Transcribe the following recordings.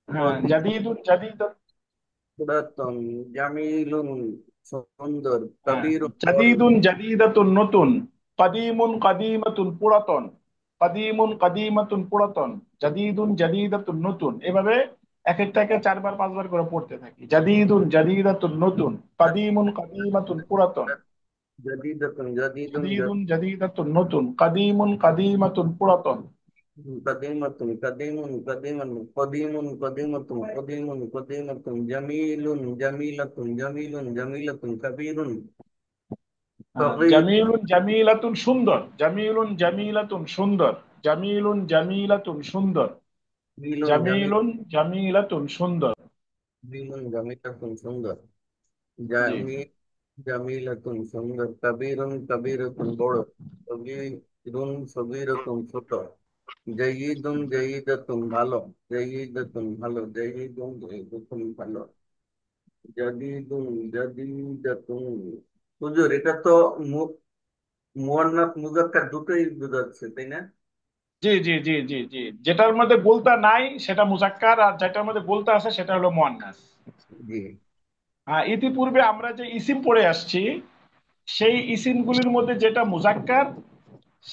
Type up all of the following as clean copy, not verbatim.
হ্যাঁ, জাদিদুন জাদিদ। পুরাতন, জামিলুন সুন্দর, হ্যাঁ, কবিরুন বড়। জাদিদুন জাদিদাতুন নতুন, কাদিমুন কাদিমাতুন পুরাতন, কাদিমুন কাদিমাতুন পুরাতন, জাদিদুন জাদিদাতুন নতুন, এভাবে এক একটাকে চারবার পাঁচবার করে পড়তে থাকি। জাদিদুন জাদিদাতুন নতুন, কাদিমুন কাদিমাতুন পুরাতন, জাদিদাতুন জাদিদুন জাদিদুন জাদিদাতুন নতুন, কাদিমুন কাদিমাতুন পুরাতন। কদিমাতুন কদিমুন কদিমান কদিমুন কদিমাতুন কদিমুন কদিমাতুন জামিলুন জামিলাতুন জামিলুন জামিলাতুন কবিরুন সগীর জামিলুন জামিলাতুন সুন্দর, জামিলুন জামিলাতুন সুন্দর, জামিলুন জামিলাতুন সুন্দর, জামিলুন জামিলুন জামিলাতুন সুন্দর। জামিলুন জামিলাতুন সুন্দর, জি। জামি জামিলাতুন সুন্দর, কবিরুন কবিরাতুন বড়, সগীরুন সগীরাতুন ছোট, জাইয়িদুন জাইয়িদাতুন ভালো, জাইয়িদাতুন ভালো, জাইয়িদুন জাইয়িদাতুন ভালো, জাদিদুন জাদিদাতুন। হুজুর, এটা তো মুয়ান্নাস মুজাক্কার দুটোই বোঝাচ্ছে, তাই না? জি জি জি জি জি, যেটার মধ্যে গোলতা নাই সেটা মুজাক্কার, আর যেটার মধ্যে গোলতা আছে সেটা হলো মুয়ান্নাস। জি ইতিপূর্বে আমরা যে ইসিম পড়ে আসছি, সেই ইসিমগুলির মধ্যে যেটা মুজাক্কার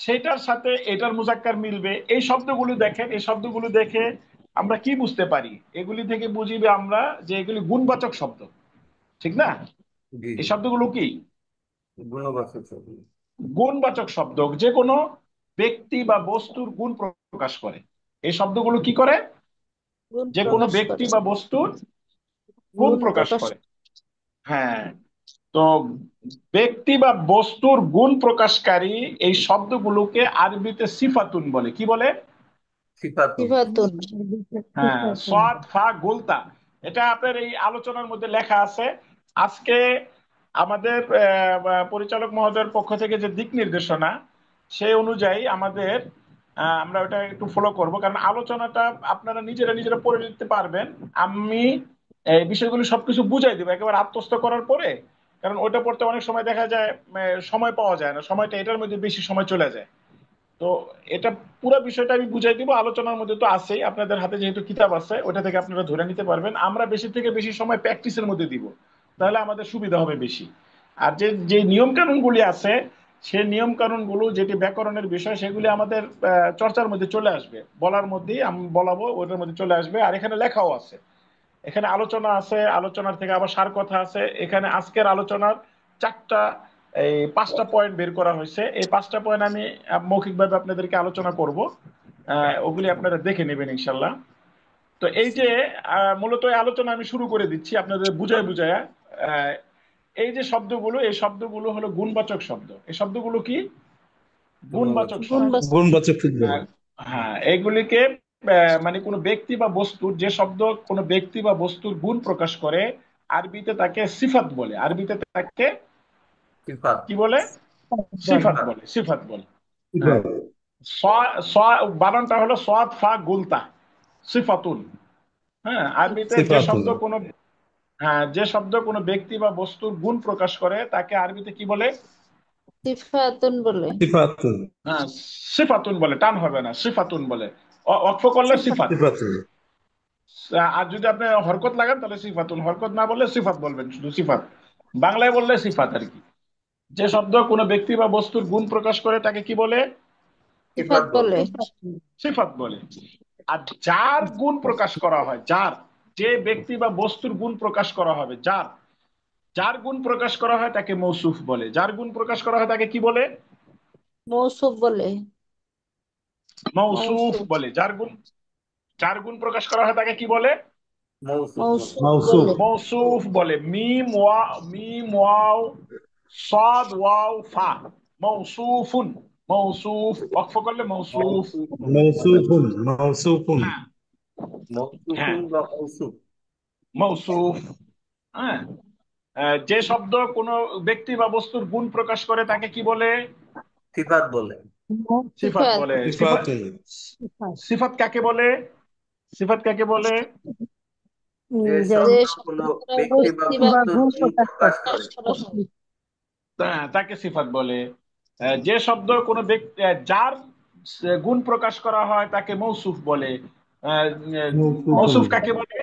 সেটার সাথে এটার মুজাক্কার মিলবে। এই শব্দগুলো দেখেন, এই শব্দগুলো দেখে আমরা কি বুঝতে পারি? এগুলি থেকে বুঝিবে আমরা যে এগুলি গুণবাচক শব্দ, ঠিক না? জি এই জি, শব্দগুলো কি গুণবাচক শব্দ। গুণবাচক শব্দ, যে কোনো ব্যক্তি বা বস্তুর গুণ প্রকাশ করে। এই শব্দগুলো কি করে? গুণ যে কোনো প্রকাশ ব্যক্তি করে। বা বস্তুর গুণ গুণ প্রকাশ প্রকাশ। করে। হ্যাঁ। তো ব্যক্তি বা বস্তুর গুণ প্রকাশকারী এই শব্দগুলোকে আরবিতে সিফাতুন বলে। কি বলে? সিফাতুন। সিফাতুন। হ্যাঁ, সাদ ফা গোলতা। এটা আপনার এই আলোচনার মধ্যে লেখা আছে। আজকে আমাদের পরিচালক মহোদয়ের পক্ষ থেকে যে দিক নির্দেশনা, সেই অনুযায়ী আমাদের আমরা ওটা একটু ফলো করব, কারণ আলোচনাটা আপনারা নিজেরা নিজেরা পড়ে নিতে পারবেন। আমি এই বিষয়গুলো সবকিছু বুঝাই দিব একেবারে আত্মস্থ করার পরে। কারণ ওটা পড়তে অনেক সময় দেখা যায় সময় পাওয়া যায় না, সময়টা এটার মধ্যে বেশি সময় চলে যায়। তো এটা পুরো বিষয়টা আমি বুঝাই দিব, আলোচনার মধ্যে তো আছেই, আপনাদের হাতে যেহেতু কিতাব আছে ওটা থেকে আপনারা ধরে নিতে পারবেন। আমরা বেশি থেকে বেশি সময় প্র্যাকটিসের মধ্যে দিব, তাহলে আমাদের সুবিধা হবে বেশি। আর যে যে নিয়ম কানুন গুলি আছে, সেই নিয়ম কানুন গুলো যেটি ব্যাকরণের বিষয়, সেগুলি আমাদের চর্চার মধ্যে চলে আসবে, বলার মধ্যেই আমি বলাবো, ওটার মধ্যে চলে আসবে। আর এখানে লেখাও আছে, এখানে আলোচনা আছে, আলোচনার থেকে আবার সার কথা আছে। এখানে আজকের আলোচনার চারটা এই পাঁচটা পয়েন্ট বের করা হয়েছে। এই পাঁচটা পয়েন্ট আমি মৌখিকভাবে আপনাদেরকে আলোচনা করব, ওগুলি আপনারা দেখে নেবেন ইনশাল্লাহ। তো এই যে মূলত এই আলোচনা আমি শুরু করে দিচ্ছি আপনাদের বুঝায় বুঝায়। এই যে শব্দগুলো, এই শব্দগুলো হলো গুণবাচক শব্দ। এই শব্দগুলো কি? গুণবাচক গুণবাচক। গুণ শব্দ। গুণবাচক শব্দ। আহ, হ্যাঁ, এইগুলিকে মানে কোনো ব্যক্তি বা বস্তুর, যে শব্দ কোনো ব্যক্তি বা বস্তুর গুণ প্রকাশ করে, আরবিতে তাকে সিফাত বলে। আরবিতে তাকে সিফাত। কি বলে? সিফাত সিফাত। বলে, সিফাত বলে। হ্যাঁ, সিফাত। বানানটা হলো সাদ ফা গুলতা, সিফাতুন। হ্যাঁ, আরবিতে যে সিফাতুন। শব্দ কোনো, হ্যাঁ, যে শব্দ কোনো ব্যক্তি বা বস্তুর গুণ প্রকাশ করে তাকে আরবিতে কি বলে? সিফাতুন বলে। সিফাতুন। হ্যাঁ, সিফাতুন বলে, টান হবে না, সিফাতুন বলে। অক্ফ করলে সিফাত। সিফাত। সিফাতুন। আর যদি আপনি হরকত লাগান তাহলে সিফাতুন, হরকত না বললে সিফাত বলবেন, শুধু সিফাত। বাংলায় বললে সিফাত আর কি। যে শব্দ কোনো ব্যক্তি বা বস্তুর গুণ প্রকাশ করে তাকে কি বলে? সিফাত সিফাত বলে। বলে। সিফাত বলে। আর যার গুণ প্রকাশ করা হয়, যার, যে ব্যক্তি বা বস্তুর গুণ প্রকাশ করা হবে, যার, যার গুণ প্রকাশ করা হয় তাকে মৌসুফ বলে। যার গুণ প্রকাশ করা হয় তাকে কি বলে? মৌসুফ বলে। মৌসুফ মৌসুফ। বলে। যার গুণ, যার গুণ প্রকাশ করা হয় তাকে কি বলে? মৌসুফ বলে। মৌসুফ মাউসুফ। বলে। মৌসুফ বলে। মিম ওয়াও সাদ ওয়াও ফা, মৌসুফুন। মৌসুফ, ওয়াকফ করলে মৌসুফ। মৌসুফুন। মৌসুফুন। মৌসুফুন। হ্যাঁ। হ্যাঁ, মৌসুফুন বা মৌসুফ। মৌসুফ। হ্যাঁ, যে শব্দ কোনো ব্যক্তি বা বস্তুর গুণ প্রকাশ করে তাকে কি বলে? সিফাত বলে। সিফাত সিফাত। বলে। সিফাত, সিফাতুন। সিফাত কাকে বলে? সিফাত কাকে বলে? যে যে শব্দ কোনো শব্দ ব্যক্তি বা বস্তি বা বস্তুর গুণ গুণ প্রকাশ প্রকাশ করে। করা হয়। তাকে সিফাত বলে। যে শব্দ কোনো ব্যক্তি, যার গুণ প্রকাশ করা হয় তাকে মৌসুফ বলে। আহ, মৌসুফুন মৌসুফ কাকে বলে?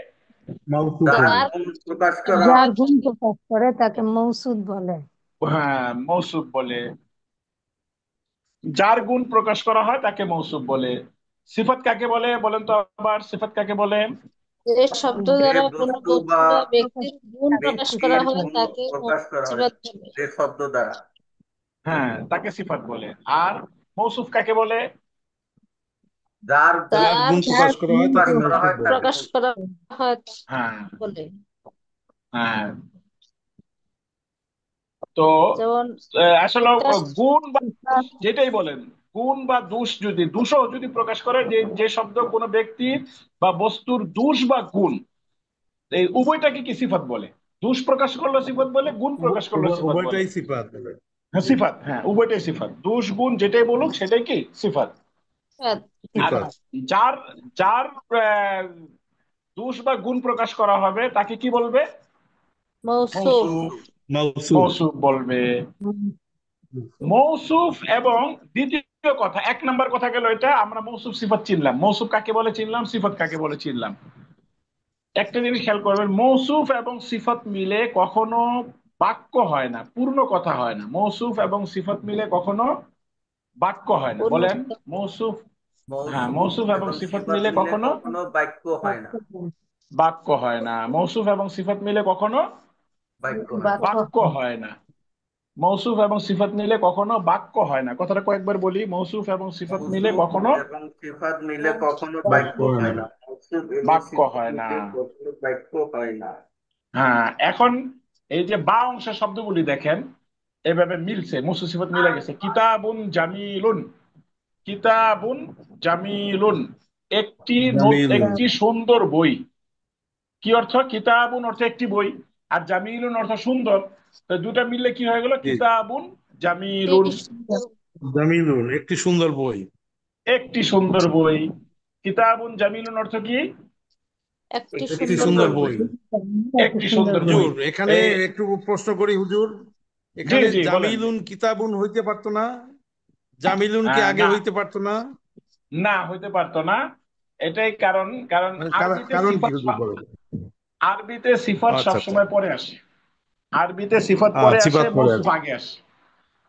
মৌসুফুন যার যার গুণ প্রকাশ করা যার হয় গুণ প্রকাশ করে তাকে মৌসুফ বলে। হ্যাঁ, মৌসুফ বলে। যার গুণ প্রকাশ করা হয় তাকে মৌসুফ বলে। সিফাত কাকে বলে বলেন তো? আবার সিফাত কাকে বলে? যে শব্দ যে দ্বারা কোনো বস্তু বস্তু বা বা প্রকাশ ব্যক্তির গুণ তাকে প্রকাশ করা ব্যক্তির হয় গুণ তাকে প্রকাশ করা হয় সিফাত বলে। যে শব্দ দ্বারা। হ্যাঁ, তাকে সিফাত বলে। আর মৌসুফ কাকে বলে? যার গুণ যার তার গুণ যার প্রকাশ করা হয় গুণ প্রকাশ তাকে করা প্রকাশ মৌসুফ হয় বলে। তাকে প্রকাশ মৌসুফ। করা হয় হ্যাঁ, বলে। হ্যাঁ। তো যেমন আসলে একটা গুণ বা দোষ সিফাত যেটাই বলেন, গুণ বা দোষ যদি দোষও যদি প্রকাশ করে, যে যে শব্দ কোনো ব্যক্তির বা বস্তুর দোষ বা গুণ, এই উভয়টাকে কি সিফাত বলে? দোষ প্রকাশ করলো সিফাত বলে, গুণ প্রকাশ করলো সিফাত বলে। উভয়টাই সিফাত বলে। হ্যাঁ, সিফাত, হ্যাঁ, উভয়টাই সিফাত। দোষ গুণ যেটাই বলুক সেটাই কি সিফাত। সিফাত। আর সিফাত। যার যার আহ, দোষ বা গুণ প্রকাশ করা হবে তাকে কি বলবে? মৌসুফ। মৌসুফ। মৌসুফ। মৌসুফ। মৌসুফ বলবে। মৌসুফ এবং দ্বিতীয় কথা, এক নাম্বার কথা গেল এটা, আমরা মৌসুফ সিফাত চিনলাম, মৌসুফ কাকে বলে চিনলাম, সিফাত কাকে বলে চিনলাম। একটা জিনিস খেয়াল করবেন, মৌসুফ এবং সিফাত মিলে কখনো বাক্য হয় না, পূর্ণ কথা হয় না। মৌসুফ এবং সিফাত মিলে কখনো বাক্য হয় না, পূর্ণ বলেন। মৌসুফ, হ্যাঁ, মৌসুফ মৌসুফ এবং এবং সিফাত সিফাত মিলে মিলে কখনো কখনো বাক্য হয় না। বাক্য হয় না। মৌসুফ এবং সিফাত মিলে কখনো বাক্য হয় না। বাক্য বাক্য হয় না। মৌসুফ এবং সিফাত মিলে কখনো বাক্য হয় না। কথাটা কয়েকবার বলি, মৌসুফ এবং সিফাত মিলে মৌসুফ কখনো এবং সিফাত মিলে মৌসুফ কখনো বাক্য বাক্য হয় হয় না। না। মৌসুফ এবং বাক্য সিফাত হয় না। মিলে কখনো বাক্য হয় না। হ্যাঁ, এখন এই যে বা অংশের শব্দগুলি দেখেন, এভাবে মিলছে, মৌসুফ সিফাত মিলে গেছে। কিতাবুন জামিলুন, কিতাবুন জামিলুন, একটি জামিলুন। একটি সুন্দর বই। কি অর্থ? কিতাবুন অর্থ একটি বই, আর জামিলুন অর্থ সুন্দর। তো দুটা মিললে কি হয়ে গেল? জি। কিতাবুন জামিলুন, একটি সুন্দর, জামিলুন একটি সুন্দর বই। একটি সুন্দর বই। কিতাবুন জামিলুন অর্থ কি? একটি একটি একটি সুন্দর সুন্দর সুন্দর বই। বই। বই। একটি সুন্দর সুন্দর বই। হুজুর এখানে এই, একটু প্রশ্ন করি হুজুর, জি এখানে জি বলেন। জামিলুন কিতাবুন হইতে পারতো না? জামিলুন কি আগে না, হইতে পারতো না? না হইতে পারতো না। এটাই কারণ, কারণ মানে আরবিতে কারণ কি সিফাত হুজুর বলেন? আরবিতে সিফাত আচ্ছা আচ্ছা। সবসময় পরে আসে। আরবিতে সিফাত পরে আসে, সিফাত পরে মৌসুফ আসবে। আগে আসে।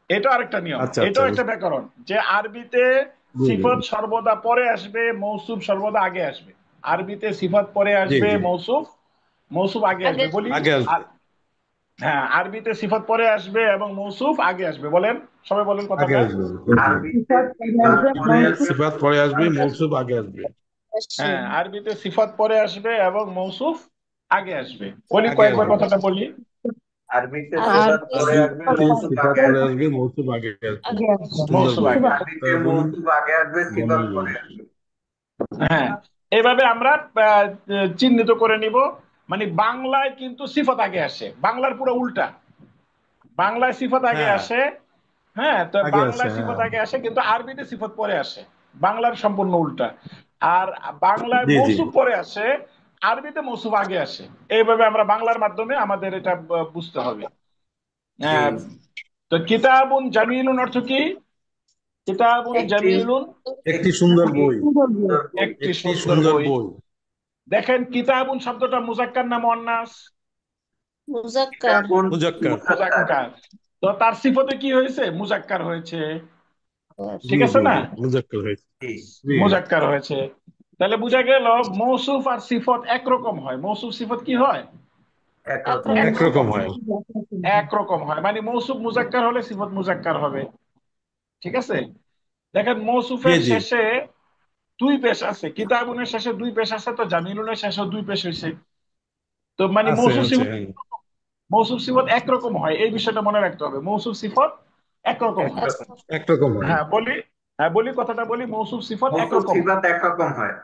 এটা আরেকটা নিয়ম, আচ্ছা আচ্ছা এটাও একটা ব্যাকরণ, যে আরবিতে জি জি সিফাত সর্বদা পরে আসবে, মৌসুফ সর্বদা আগে আসবে। আরবিতে সিফাত পরে জি আসবে, জি মৌসুফ মৌসুফ আগে আগে আসবে, বলি। আগে আসবে। আর হ্যাঁ, আরবিতে সিফাত পরে আসবে এবং মৌসুফ আগে আসবে, বলেন, সবাই বলেন আগে কথাটা। আসবে জি জি। আরবিতে সিফাত পরে সিফাত আসবে, পরে মৌসুফ আসবে, সিফাত পরে মৌসুফ আসবে, আগে আসবে। মৌসুফ আগে আসবে। আসে। হ্যাঁ, আরবিতে সিফাত পরে আসবে এবং মৌসুফ আগে আসবে, বলি আগে কয়েকবার আসবে। কথাটা বলি। আরবিতে আর সিফাত আরবিতে পরে আসবে, সিফাত আরবিতে মৌসুফ সিফাত আগে পরে আসবে। আসবে, মৌসুফ আগে আসবে। আগে আসে। সুন্দর মৌসুফ বই। আগে। আরবিতে কিতাবুন মৌসুফ আগে আসবে, সিফাত জামিলুন। পরে আসবে। হ্যাঁ, এইভাবে আমরা আহ, চিহ্নিত করে নিব। মানে বাংলায় কিন্তু সিফাত আগে আসে, বাংলার পুরো উল্টা। বাংলায় সিফাত আগে হ্যাঁ আসে, হ্যাঁ, তো আগে আসে বাংলায় সিফাত হ্যাঁ। আগে আসে, কিন্তু আরবিতে সিফাত পরে আসে। বাংলার সম্পূর্ণ উল্টা। আর বাংলায় জি জি মৌসুফ পরে আসে, আরবিতে মৌসুফ আগে আসে। এইভাবে আমরা বাংলার মাধ্যমে আমাদের এটা বুঝতে হবে। জি। আহ, তো কিতাবুন জামিলুন অর্থ কি? কিতাবুন একটি জামিলুন, একটি সুন্দর একটি বই। সুন্দর বই। সুন্দর বই। একটি একটি সুন্দর সুন্দর বই। বই। দেখেন, কিতাবুন শব্দটা মুজাক্কার না মুয়ান্নাস? মুজাক্কার। কিতাবুন মুজাক্কার। মুজাক্কার। মুজাক্কার। তো তার সিফতে কি হয়েছে? মুজাক্কার হয়েছে, জি ঠিক আছে জি না? জি মুজাক্কার হয়েছে। জি। জি মুজাক্কার হয়েছে। তাহলে বোঝা গেল মৌসুফ আর সিফত একরকম হয়। মৌসুফ সিফত কি হয়? একরকম। একরকম। একরকম হয়। একরকম হয়। মানে মৌসুফ মুজাক্কার হলে সিফত মুজাক্কার হবে, ঠিক আছে? দেখেন, জি মৌসুফের জি শেষে দুই পেশ আছে, কিতাবুনের শেষে দুই পেশ আছে, তো জামিলুনের শেষে দুই পেশ হয়েছে। তো মানে আছে মৌসুফ আছে সিফত, হ্যাঁ। মৌসুফ সিফত একরকম হয়, এই বিষয়টা মনে রাখতে হবে। মৌসুফ সিফত একরকম হয়। একরকম। একরকম হয়। হ্যাঁ বলি, হ্যাঁ বলি, কথাটা বলি, মৌসুফ সিফত মৌসুফ একরকম হয়। সিফাত একরকম হয়।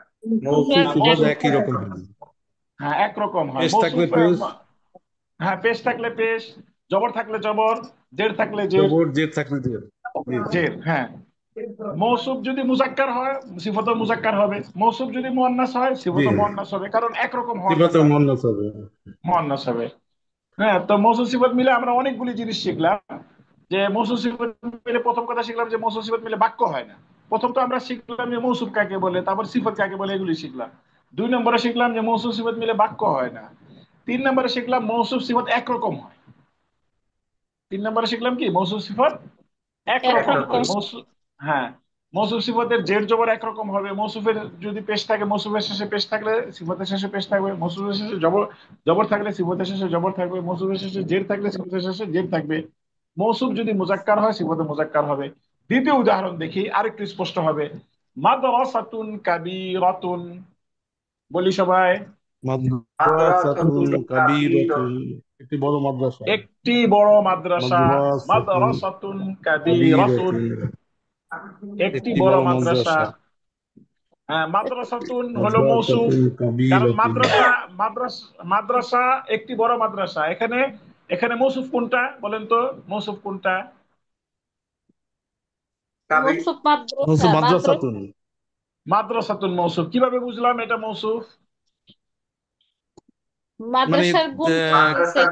মৌসুফ হ্যাঁ, সিফাত মৌসুফ, একই রকম হয়। হ্যাঁ একরকম হয় পেশ থাকলে মৌসুফ। পেশ, হ্যাঁ, পেশ থাকলে পেশ, জবর থাকলে জবর, জের থাকলে জের। জবর জের থাকলে জের। জি জি জের, হ্যাঁ। মৌসুফ যদি মুজাক্কার হয়, সিফাতও মুজাক্কার হবে। মৌসুফ যদি মুয়ান্নাস হয়, জি সিফাতও মুয়ান্নাস হবে, কারণ একরকম হওয়ার সিফাতের কথা, মুয়ান্নাস হবে। মুয়ান্নাস হবে। হ্যাঁ, তো মৌসুফ সিফাত মিলে আমরা অনেকগুলি জিনিস শিখলাম। যে মৌসুফ সিফাত মিলে প্রথম কথা শিখলাম যে মৌসুফ সিফাত মিলে বাক্য হয় না। প্রথম তো আমরা শিখলাম যে মৌসুফ কাকে বলে, তারপর সিফত কাকে বলে, এগুলি শিখলাম। 2 নম্বরে শিখলাম যে মৌসুফ সিফত মিলে বাক্য হয় না। 3 নম্বরে শিখলাম মৌসুফ সিফত একরকম হয়। 3 নম্বরে শিখলাম কি মৌসুফ সিফত একরকম একরকম হয়। একরকম। মৌসুফ, হ্যাঁ, মৌসুফ সিফতের জের জবর একরকম হবে। মৌসুফের যদি পেশ থাকে, মৌসুফের শেষে পেশ থাকলে সিফতের শেষে পেশ থাকবে। মৌসুফের শেষে জবর জবর থাকলে সিফতের শেষে জবর থাকবে। মৌসুফের শেষে জের থাকলে সিফতের শেষে জের থাকবে। মৌসুফ যদি মুজাক্কার হয় সিফতে মুজাক্কার হবে। দ্বিতীয় উদাহরণ দেখি, আরেকটু স্পষ্ট হবে। মাদ্রাসাতুন কাবীরাতুন, বলি সবাই। মাদ্রাসাতুন মাদ্রাসাতুন কাবীরাতুন, কাবীরাতুন। একটি বড় মাদ্রাসা। একটি বড় মাদ্রাসা। মাদ্রাসাতুন মাদ্রাসাতুন কাবীরাতুন, কাবীরাতুন, একটি একটি বড় বড় মাদ্রাসা। মাদ্রাসা। হ্যাঁ, মাদ্রাসাতুন হলো মৌসুফ। মাদ্রাসাতুন কারণ কাবীরাতুন, মাদ্রাসা একটি বড় মাদ্রাসা। এখানে এখানে মৌসুফ কোনটা বলেন তো? মৌসুফ কোনটা? কাবী মৌসুফ মাদ্রাসা মৌসুফ মাদ্রাসাতুন। মাদ্রাসাতুন মৌসুফ। কিভাবে বুঝলাম এটা মৌসুফ? মানে মাদ্রাসার গুণ করতেছে। মাদ্রাসার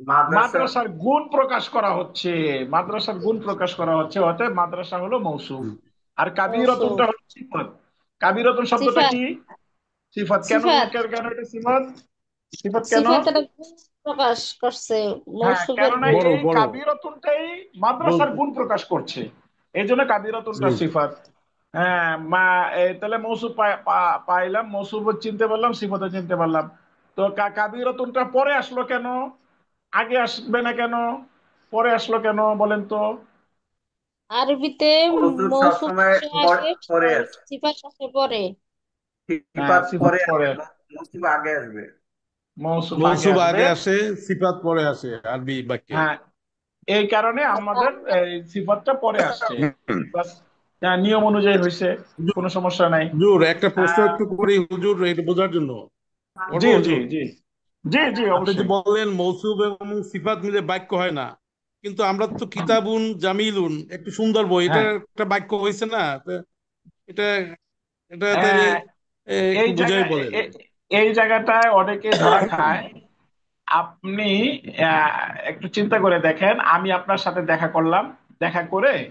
মাদ্রাসা মাদ্রাসার গুণ প্রকাশ করা হচ্ছে। মাদ্রাসার গুণ প্রকাশ করা হচ্ছে, অতএব মাদ্রাসা হলো মৌসুফ। আর মৌসুফ কাবীরাতুনটা হলো সিফাত। কাবীরাতুন শব্দটা সিফাত। কি? সিফাত। কেন সিফাত কেন এটা সিফাত? সিফাত কেন? সিফাত একটা গুণ প্রকাশ করছে হ্যাঁ, মৌসুফের কেননা গুণ। বড় এই বড় কাবীরাতুনটাই মাদ্রাসার গুণ প্রকাশ করছে, এই জন্য কাবীরাতুনটা জি। সিফাত। হ্যাঁ, তাহলে মৌসুফ পাইলাম, মৌসুফ চিনতে পারলাম, সিফাতও চিনতে পারলাম। তো কাবীরাতুনটা পরে আসলো কেন? আগে আসবে না কেন? পরে আসলো কেন বলেন তো? আরবিতে মওজুদ মৌসুফ সবসময় আসে আগে পরে আর আসে, সিফাত আসে পরে। হ্যাঁ, সিফাত সিফাত পরে পরে, আসে, মওসুফ আগে আসবে। মৌসুফ আগে মৌসুফ আসবে। আগে আসে, সিফাত পরে আসে আরবি বাক্যে। হ্যাঁ, এই কারণে আমাদের এই সিফাতটা পরে আসছে। বাস, নিয়ম অনুযায়ী হয়েছে, কোনো সমস্যা নাই। হুজুর একটা প্রশ্ন আহ একটু করি হুজুর, এটা বোঝার জন্য। জি করবো জি হুজুর? জি, জি জি, আপনি যে অবশ্যই। বললেন মৌসুফ এবং সিফাত মিলে বাক্য হয় না, কিন্তু আমরা তো কিতাবুন জামিলুন একটু সুন্দর বই, এটা হ্যাঁ, একটা বাক্য হয়েছে না? এটা এটা তাহলে আহ, একটু এই বুঝাই জায়গায় বলেন। এই জায়গাটায় অনেকে ধরা খায়। আপনি একটু চিন্তা করে দেখেন, আমি আপনার সাথে দেখা করলাম, দেখা করে হ্যাঁ,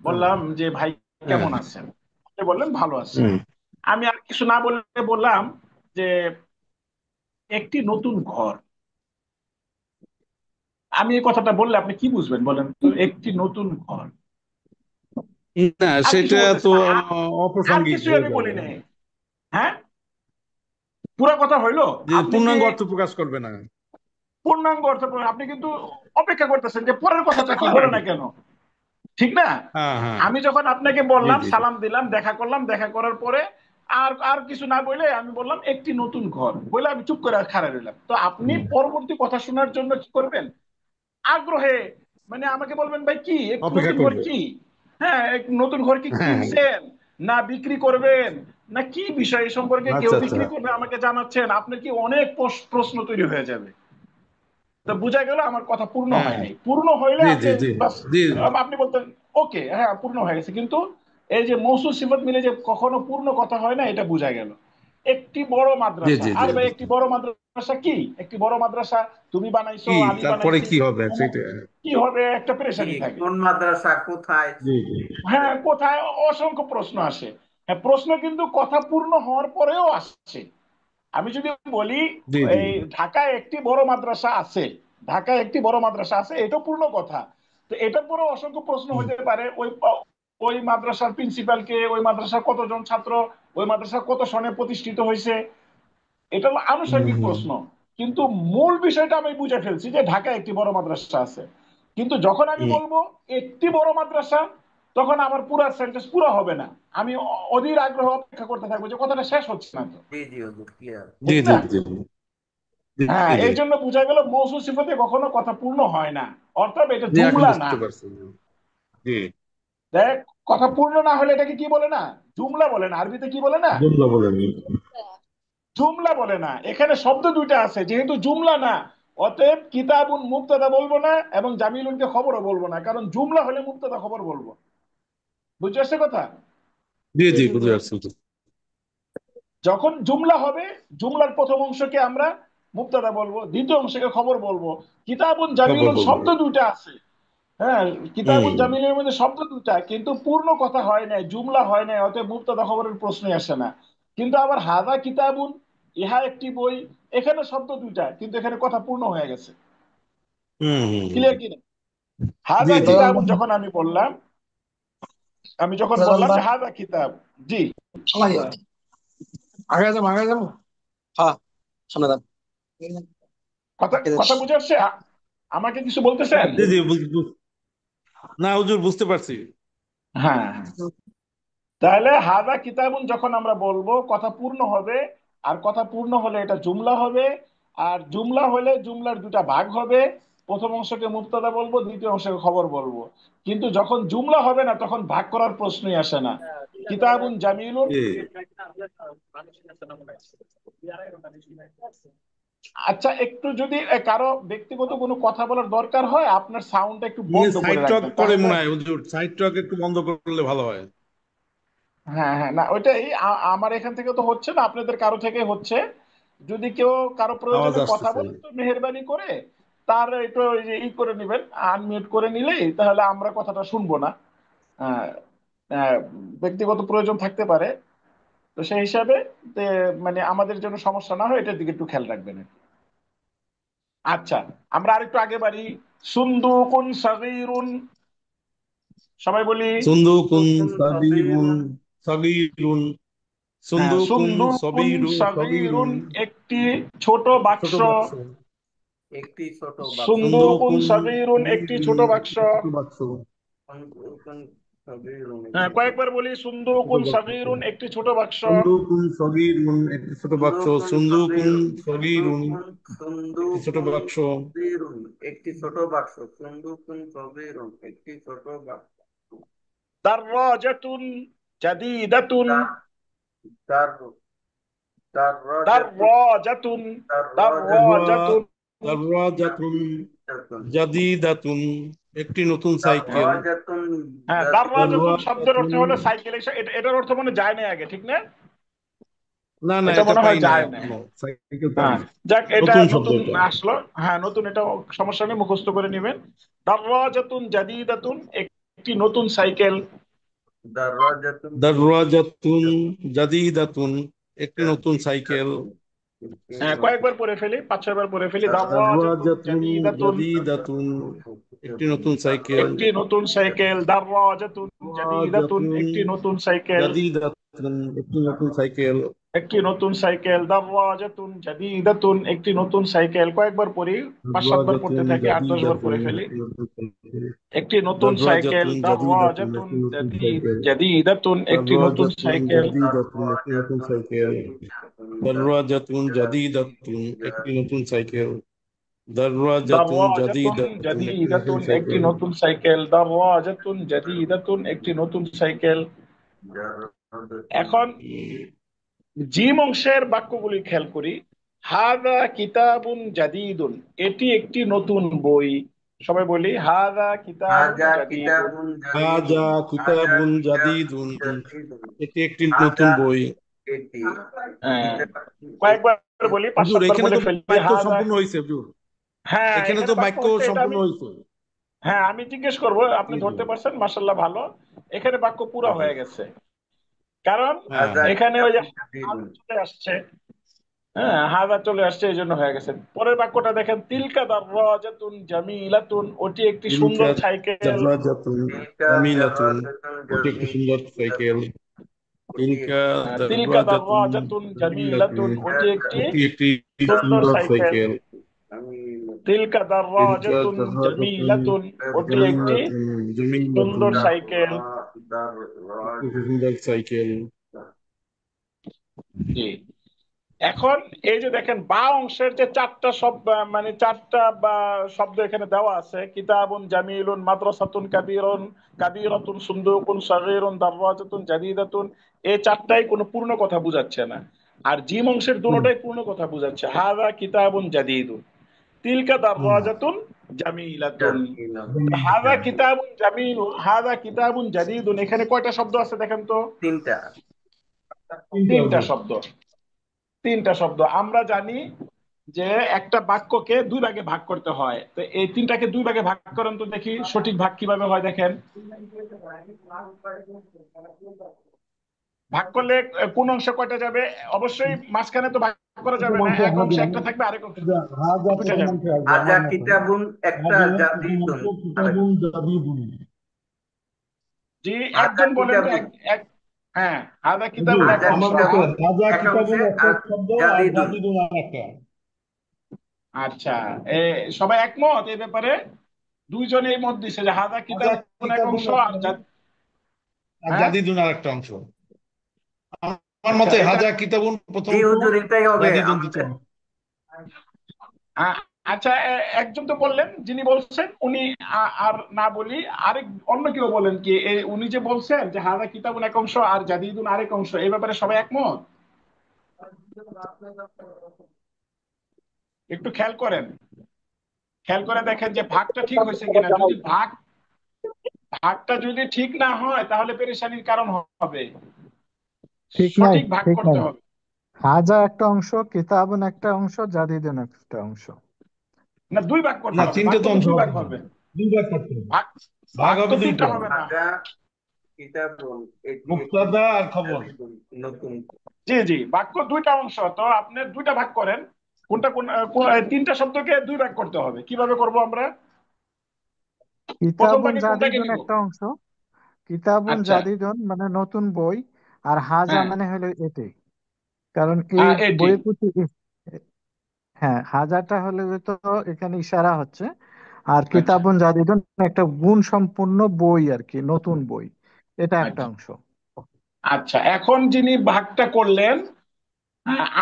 বললাম যে ভাই হ্যাঁ, কেমন আছেন, আপনি বললেন ভালো আছি। হুম। আমি আর কিছু না বলে বললাম যে একটি নতুন ঘর। আমি এই কথাটা বললে আপনি কি বুঝবেন বলেন তো? একটি নতুন ঘর, না, আর কিছু সেটা বলতেছি তো না, আর অপ্রাসঙ্গিক কিছুই হয়ে আমি যাবে। বলি নাই। হ্যাঁ, পুরো কথা হইলো। যে আপনি কি পূর্ণাঙ্গ অর্থ প্রকাশ করবে না। পূর্ণাঙ্গ অর্থ আপনি কিন্তু অপেক্ষা করতেছেন যে পরের কথাটা কি বলে না কেন, ঠিক না? হ্যাঁ, হ্যাঁ, আমি যখন আপনাকে জি বললাম, জি জি। সালাম দিলাম, দেখা করলাম, দেখা করার পরে আর আর কিছু না বলে আমি বললাম একটি নতুন ঘর বলে আমি চুপ করে খাড়া রইলাম। তো আপনি হুম। পরবর্তী কথা শোনার জন্য কি করবেন? আগ্রহে, মানে আমাকে বলবেন ভাই কি একটি অপেক্ষা নতুন ঘর করবে। কি? হ্যাঁ, এক নতুন ঘর কি হ্যাঁ, কিনছেন না বিক্রি করবেন, না কি বিষয় এই সম্পর্কে কেউ আচ্ছা আচ্ছা। বিক্রি করবে আমাকে জানাচ্ছেন, আপনার কি অনেক প্রশ্ন তৈরি হয়ে যাবে। তো বোঝা গেল আমার কথা পূর্ণ হ্যাঁ, হয়নি। পূর্ণ হইলে জি আপনি জি জি বাস, জি আপনি বলতেন ওকে, হ্যাঁ পূর্ণ হয়ে গেছে। কিন্তু এই যে মৌসুম সিফত মিলে যে কখনো পূর্ণ কথা হয় না, এটা বোঝা গেল। একটি বড় জি মাদ্রাসা, জি জি আর ভাই জি। একটি বড় মাদ্রাসা কি? একটি বড় মাদ্রাসা তুমি বানাইছো, কি আমি তারপরে বানাইছি, কি হবে অমুক, সেটা? কি হবে, একটা কি, পেরেশানি থাকে। কোন মাদ্রাসা, কোথায়? জি জি হ্যাঁ, কোথায়, অসংখ্য প্রশ্ন আসে। হ্যাঁ, প্রশ্ন কিন্তু কথা পূর্ণ হওয়ার পরেও আসছে। আমি যদি বলি জি জি এই ঢাকায় একটি বড় মাদ্রাসা আছে, ঢাকায় একটি বড় মাদ্রাসা আছে, এটা পূর্ণ কথা। তো এটার পরে অসংখ্য প্রশ্ন হুম, হতে পারে, ওই ওই মাদ্রাসার প্রিন্সিপালকে, ওই মাদ্রাসার কতজন ছাত্র, ওই মাদ্রাসা কত সনে প্রতিষ্ঠিত হয়েছে, এটা হলো হুম, আনুষঙ্গিক হুম। প্রশ্ন। কিন্তু মূল বিষয়টা আমি বুঝে ফেলছি যে ঢাকায় একটি বড় মাদ্রাসা আছে। কিন্তু যখন আমি হুম। বলবো একটি বড় মাদ্রাসা, তখন আমার পুরো সেন্টেন্স পুরো হবে না। আমি অধীর আগ্রহ অপেক্ষা করতে থাকবো যে কথাটা শেষ হচ্ছে না তো, জি জি হুজুর, ক্লিয়ার। জি ঠিক জি না? জি জি হ্যাঁ, জি এই জন্য বোঝা গেল মৌসুম সিফাতে কখনো কথা পূর্ণ হয় না, অর্থাৎ এটা জি, এখন জুমলা না। বুঝতে পারছি। জি, দেখ, কথা পূর্ণ না হলে এটাকে কি বলে না? জুমলা বলে না। আরবিতে কি বলে না? জুমলা বলেন। জুমলা বলে না। এখানে শব্দ দুইটা আছে, যেহেতু জুমলা না, অতএব কিতাবুন মুবতাদা বলবো না এবং জামিলুনকে খবরও বলবো না, কারণ জুমলা হলে মুবতাদা খবর বলবো। বুঝতে পারছে কথা? জি জি বুঝতে পারছি। যখন জুমলা হবে, জুমলার প্রথম অংশকে আমরা মুবতাদা বলবো, দ্বিতীয় অংশকে খবর বলবো। কিতাবুন খবর জামিলুন বলবো। শব্দ দুইটা আছে, হ্যাঁ, কিতাবুন হুম জামিলের মধ্যে শব্দ দুটা, কিন্তু পূর্ণ কথা হয় নাই, জুমলা হয় নাই, অতএব মুবতাদা খবরের প্রশ্নই আসে না। কিন্তু আবার হাদা কিতাবুন, ইহা একটি বই, এখানে শব্দ দুইটা, কিন্তু এখানে কথা পূর্ণ হয়ে গেছে। হুম হুম হুম। ক্লিয়ার কিনা? জি হাদা জি। কিতাবুন যখন আমি বললাম, আমি যখন বললাম যে হাদা কিতাব, জি, আগে যাবো। হ্যাঁ, সামনে যান। কথা কথা বুঝে আসছে? আমাকে কিছু বলতেছেন? জি জি না হুজুর, বুঝতে পারছি। হ্যাঁ, তাহলে হাদা কিতাবুন যখন আমরা বলবো কথা পূর্ণ হবে, আর কথা পূর্ণ হলে এটা জুমলা হবে। আর জুমলা হলে জুমলার দুটা ভাগ হবে, প্রথম অংশকে মুবতাদা বলবো, দ্বিতীয় অংশকে খবর বলবো। কিন্তু যখন জুমলা হবে না, তখন ভাগ করার প্রশ্নই আসে না। কিতাবুন জামিলুন। জি। আচ্ছা, একটু যদি কারো ব্যক্তিগত কোনো কথা বলার দরকার হয়, আপনার সাউন্ডটা একটু বন্ধ করে সাইড টক রাখবেন করে তাহলে। মনে হয় হুজুর, সাইড টক একটু বন্ধ করলে ভালো হয়। হ্যাঁ হ্যাঁ, না ওইটাই, আমার এখান থেকে তো হচ্ছে না, আপনাদের কারো থেকে হচ্ছে। যদি কেউ কারো আওয়াজ প্রয়োজনে কথা আসতেছে। বলে, তো মেহেরবানি করে তার একটু ওই যে ই করে নেবেন, আনমিউট করে নিলেই তাহলে আমরা কথাটা শুনবো না। আহ, আহ, ব্যক্তিগত প্রয়োজন থাকতে পারে, তো সেই হিসাবে যে, মানে আমাদের জন্য সমস্যা না হয় এটার দিকে একটু খেয়াল রাখবেন। আচ্ছা, আমরা আরেকটু আগে বাড়ি। সুন্দুকুন সাগীরুন, সবাই বলি। সুন্দুকুন সুন্দুকুন সাবিরুন সবিরুন। সগীরুন। হ্যাঁ, সুন্দুকুন সুন্দুকুন সগীরুন। সাগীরুন, একটি ছোট বাক্স। ছোট বাক্স। একটি ছোট বাক্স। সুন্দুকুন সুন্দুকুন সাগীরুন, একটি সগীরুন, ছোট বাক্স। ছোট বাক্স। সুন্দুকুন সবিরুন, হ্যাঁ, একটি ছোট। কয়েকবার বলি, ছোট সুন্দুকুন বাক্স। সাগীরুন, একটি ছোট বাক্স। সুন্দুকুন সগীরুন, একটি ছোট বাক্স। সুন্দুকুন সুন্দুকুন সবিরুন। সগীরুন, সুন্দুকুন একটি ছোট সুন্দুকুন বাক্স। সবিরুন, একটি ছোট বাক্স। সুন্দুকুন সবিরুন, একটি ছোট বাক্স। দাররাজাতুন জাদীদাতুন। দার দার দাররাজাতুন দাররাজাতুন দাররাজাতুন দাররাজাতুন দাররাজাতুন জাদীদাতুন জাদিদাতুন, একটি নতুন সাইকেল। দাররাজাতুন হ্যাঁ, দাররাজাতুন শব্দের দাররাজাতুন, অর্থ হলো সাইকেল। এটার অর্থ মনে যায় না আগে, ঠিক না? না না, এটা এটা মনে পাই হয় নাই যায় না। এখনো, সাইকেল পাই হ্যাঁ, নাই। যাক, এটা নতুন শব্দ নতুন এটা। আসলো। হ্যাঁ, নতুন, এটা সমস্যা নেই, মুখস্থ করে নেবেন। দাররাজাতুন জাদীদাতুন, একটি নতুন সাইকেল। দাররাজাতুন দাররাজাতুন জাদিদাতুন, একটি নতুন সাইকেল। জাদীদাতুন, একটি হ্যাঁ, নতুন। কয়েকবার পড়ে ফেলি, 5-6 বার পড়ে ফেলি। দাররাজাতুন দাররাজাতুন জাদীদাতুন, জাদিদাতুন, একটি নতুন সাইকেল। একটি নতুন সাইকেল। দাররাজাতুন জাদীদাতুন, দাররাজাতুন একটি নতুন সাইকেল। জাদিদাতুন, একটি নতুন সাইকেল। একটি নতুন সাইকেল। দাররাজাতুন জাদীদাতুন, একটি নতুন সাইকেল। কয়েকবার পড়ি, 5-7 বার দাররাজাতুন পড়তে থাকি, 8-10 বার জাদিদাতুন, পড়ে ফেলি। একটি নতুন সাইকেল। একটি নতুন সাইকেল। দাররাজাতুন জাদিদাতুন, দাররাজাতুন একটি নতুন সাইকেল। জাদীদাতুন, একটি নতুন দাররাজাতুন সাইকেল। জাদিদাতুন, একটি নতুন সাইকেল। দাররাজাতুন জাদিদাতুন, একটি নতুন সাইকেল। দাররাজাতুন দাররাজাতুন জাদিদাতুন, একটি নতুন জাদীদাতুন, একটি সাইকেল। নতুন সাইকেল। দাররাজাতুন জাদীদাতুন, একটি নতুন সাইকেল। এখন জিম অংশের বাক্যগুলি খেয়াল করি। হাদা কিতাবুন জাদীদুন, এটি একটি নতুন বই। সবাই বলি, হাদা কিতাবুন হাজা জাদীদুন। কিতাবুন হাজা জাদীদুন। হাজা কিতাবুন কিতাবুন জাদিদুন, জাদীদুন। এটি একটি নতুন হাজা বই। এটি। হ্যাঁ, এটি কয়েকবার বলি, পাঁচ হুজুর, সাতবার এখানে বলে তো ফেলি, বাক্য হাদা। সম্পূর্ণ হয়েছে হুজুর। হ্যাঁ, এখানে এখানে তো বাক্য বাক্য হচ্ছে, এটা সম্পূর্ণ আমি, হয়েছে। হ্যাঁ, আমি জিজ্ঞেস করবো, আপনি জি জি ধরতে পারছেন, মাশাল্লাহ, ভালো। এখানে বাক্য পুরা জি জি। হয়ে গেছে, কারণ হ্যাঁ হাজা হ্যাঁ। এখানে ওই যে কিতাবুন হাদা জাদীদুন। চলে আসছে। হ্যাঁ, হাদা চলে আসছে, এই জন্য হয়ে গেছে। পরের বাক্যটা দেখেন, তিলকা দাররাজাতুন জামিলাতুন, ওটি একটি তিলকা সুন্দর সাইকেল। দাররাজাতুন তিলকা জামিলাতুন, দাররাজাতুন ওটি একটি সুন্দর সাইকেল। জামিলাতুন, ওটি তিলকা একটি। তিলকা দাররাজাতুন দাররাজাতুন জামিলাতুন, জামিলাতুন, ওটি একটি ওটি একটি সুন্দর সুন্দর সাইকেল। সাইকেল। জামিলাতুন, তিলকা তিলকা দাররাজাতুন দাররাজাতুন জামিলাতুন, ওটি একটি জামিলাতুন, জামিলাতুন, সুন্দর সাইকেল। একটি সুন্দর সাইকেল। জি। এখন এই যে দেখেন, বা অংশের যে চারটা শব্দ, মানে চারটা বা শব্দ এখানে দেওয়া আছে, কিতাবুন জামিলুন, মাদ্রাসাতুন কাবীরুন, কাবীরাতুন, সুন্দুকুন সাগীরুন, দাররাজাতুন জাদীদাতুন, এই চারটাই কোনো পূর্ণ কথা বোঝাচ্ছে না। আর জিম অংশের হুম দুটোটাই পূর্ণ কথা বোঝাচ্ছে। হাযা কিতাবুন জাদীদুন, তিলকা হুম। দাররাজাতুন জামিলাতুন। হাযা জামিলাতুন। কিতাবুন জামিলুন, হাযা কিতাবুন জাদীদুন, এখানে কয়টা শব্দ আছে দেখেন তো? তিনটা। তিনটা শব্দ। তিনটা শব্দ। আমরা জানি যে একটা বাক্যকে দুই ভাগে ভাগ করতে হয়, তো এই তিনটাকে দুই ভাগে ভাগ করেন তো দেখি সঠিক ভাগ কিভাবে হয় দেখেন। ভাগ করলে কোন অংশ কয়টা যাবে? অবশ্যই মাঝখানে তো ভাগ করা যাবে না, এক অংশ একটা থাকবে, আরেক অংশ দুটা যাবে। হাজা কিতাবুন একটা জাদিদুন আরেক জি, হাজা একজন বলেন তো কিতাবুন এক। হ্যাঁ, হাদা কিতাবুল এক হাজা অংশ। কিতাবুন এক অংশে আর জাদিদুন। আচ্ছা, এ সবাই একমত এই ব্যাপারে? দুইজনে এই মত দিছে যে হাদা কিতাবুন এক অংশ আর হ্যাঁ। জাদিদুন আর একটা অংশ। আমার আচ্ছা, মতে এটা হাজা কিতাবুন প্রথম জি অংশ, হুজুর, এটাই হবে জাদিদুন দ্বিতীয় আমাদের। অংশ। আচ্ছা, একজন তো বললেন, যিনি বলছেন উনি আর না বলি, আরেক অন্য কেউ বলেন কি উনি যে বলছেন যে হাদা কিতাবুন এক অংশ আর জাদিদুন আরেক অংশ, এই ব্যাপারে সবাই একমত? একটু খেয়াল করেন, খেয়াল করে দেখেন যে ভাগটা ঠিক হয়েছে কিনা। যদি ভাগটা যদি ঠিক না হয় তাহলে পেরেশানির কারণ হবে। ঠিক নাই, সঠিক ভাগ ঠিক করতে নাই। হবে। হাজা একটা অংশ, কিতাবুন একটা অংশ, জাদিদুন একটা অংশ। না, দুই ভাগ করতে না, হবে, ভাগ তিনটে তো করলে অংশ দুই ভাগ হবে না। হবে। দুই ভাগ করতে হবে। ভাগ ভাগ ভাগ তো হবে তিনটা দুইটা, হবে না। হাজা কিতাবুন এটি একটি মুক্তাদা আর খবর। জাদিদুন নতুন। জি জি, বাক্য দুইটা অংশ, তো আপনি দুইটা ভাগ করেন। কোনটা তিনটা শব্দকে দুই ভাগ করতে হবে, কিভাবে করব আমরা? প্রথম কিতাবুন ভাগে কোনটাকে জাদিদুন নিব? একটা অংশ, কিতাবুন আচ্ছা, জাদিদুন মানে নতুন বই, আর হাজা হ্যাঁ, মানে হলো এটি। কারণ এই এটি। বইয়ের প্রতি হ্যাঁ, হাজাটা হলে তো এখানে ইশারা হচ্ছে। আর আচ্ছা কিতাবুন জাদিদুন একটা গুণ সম্পূর্ণ বই আর কি, নতুন বই, এটা একটা আচ্ছা অংশ। আচ্ছা, এখন যিনি ভাগটা করলেন,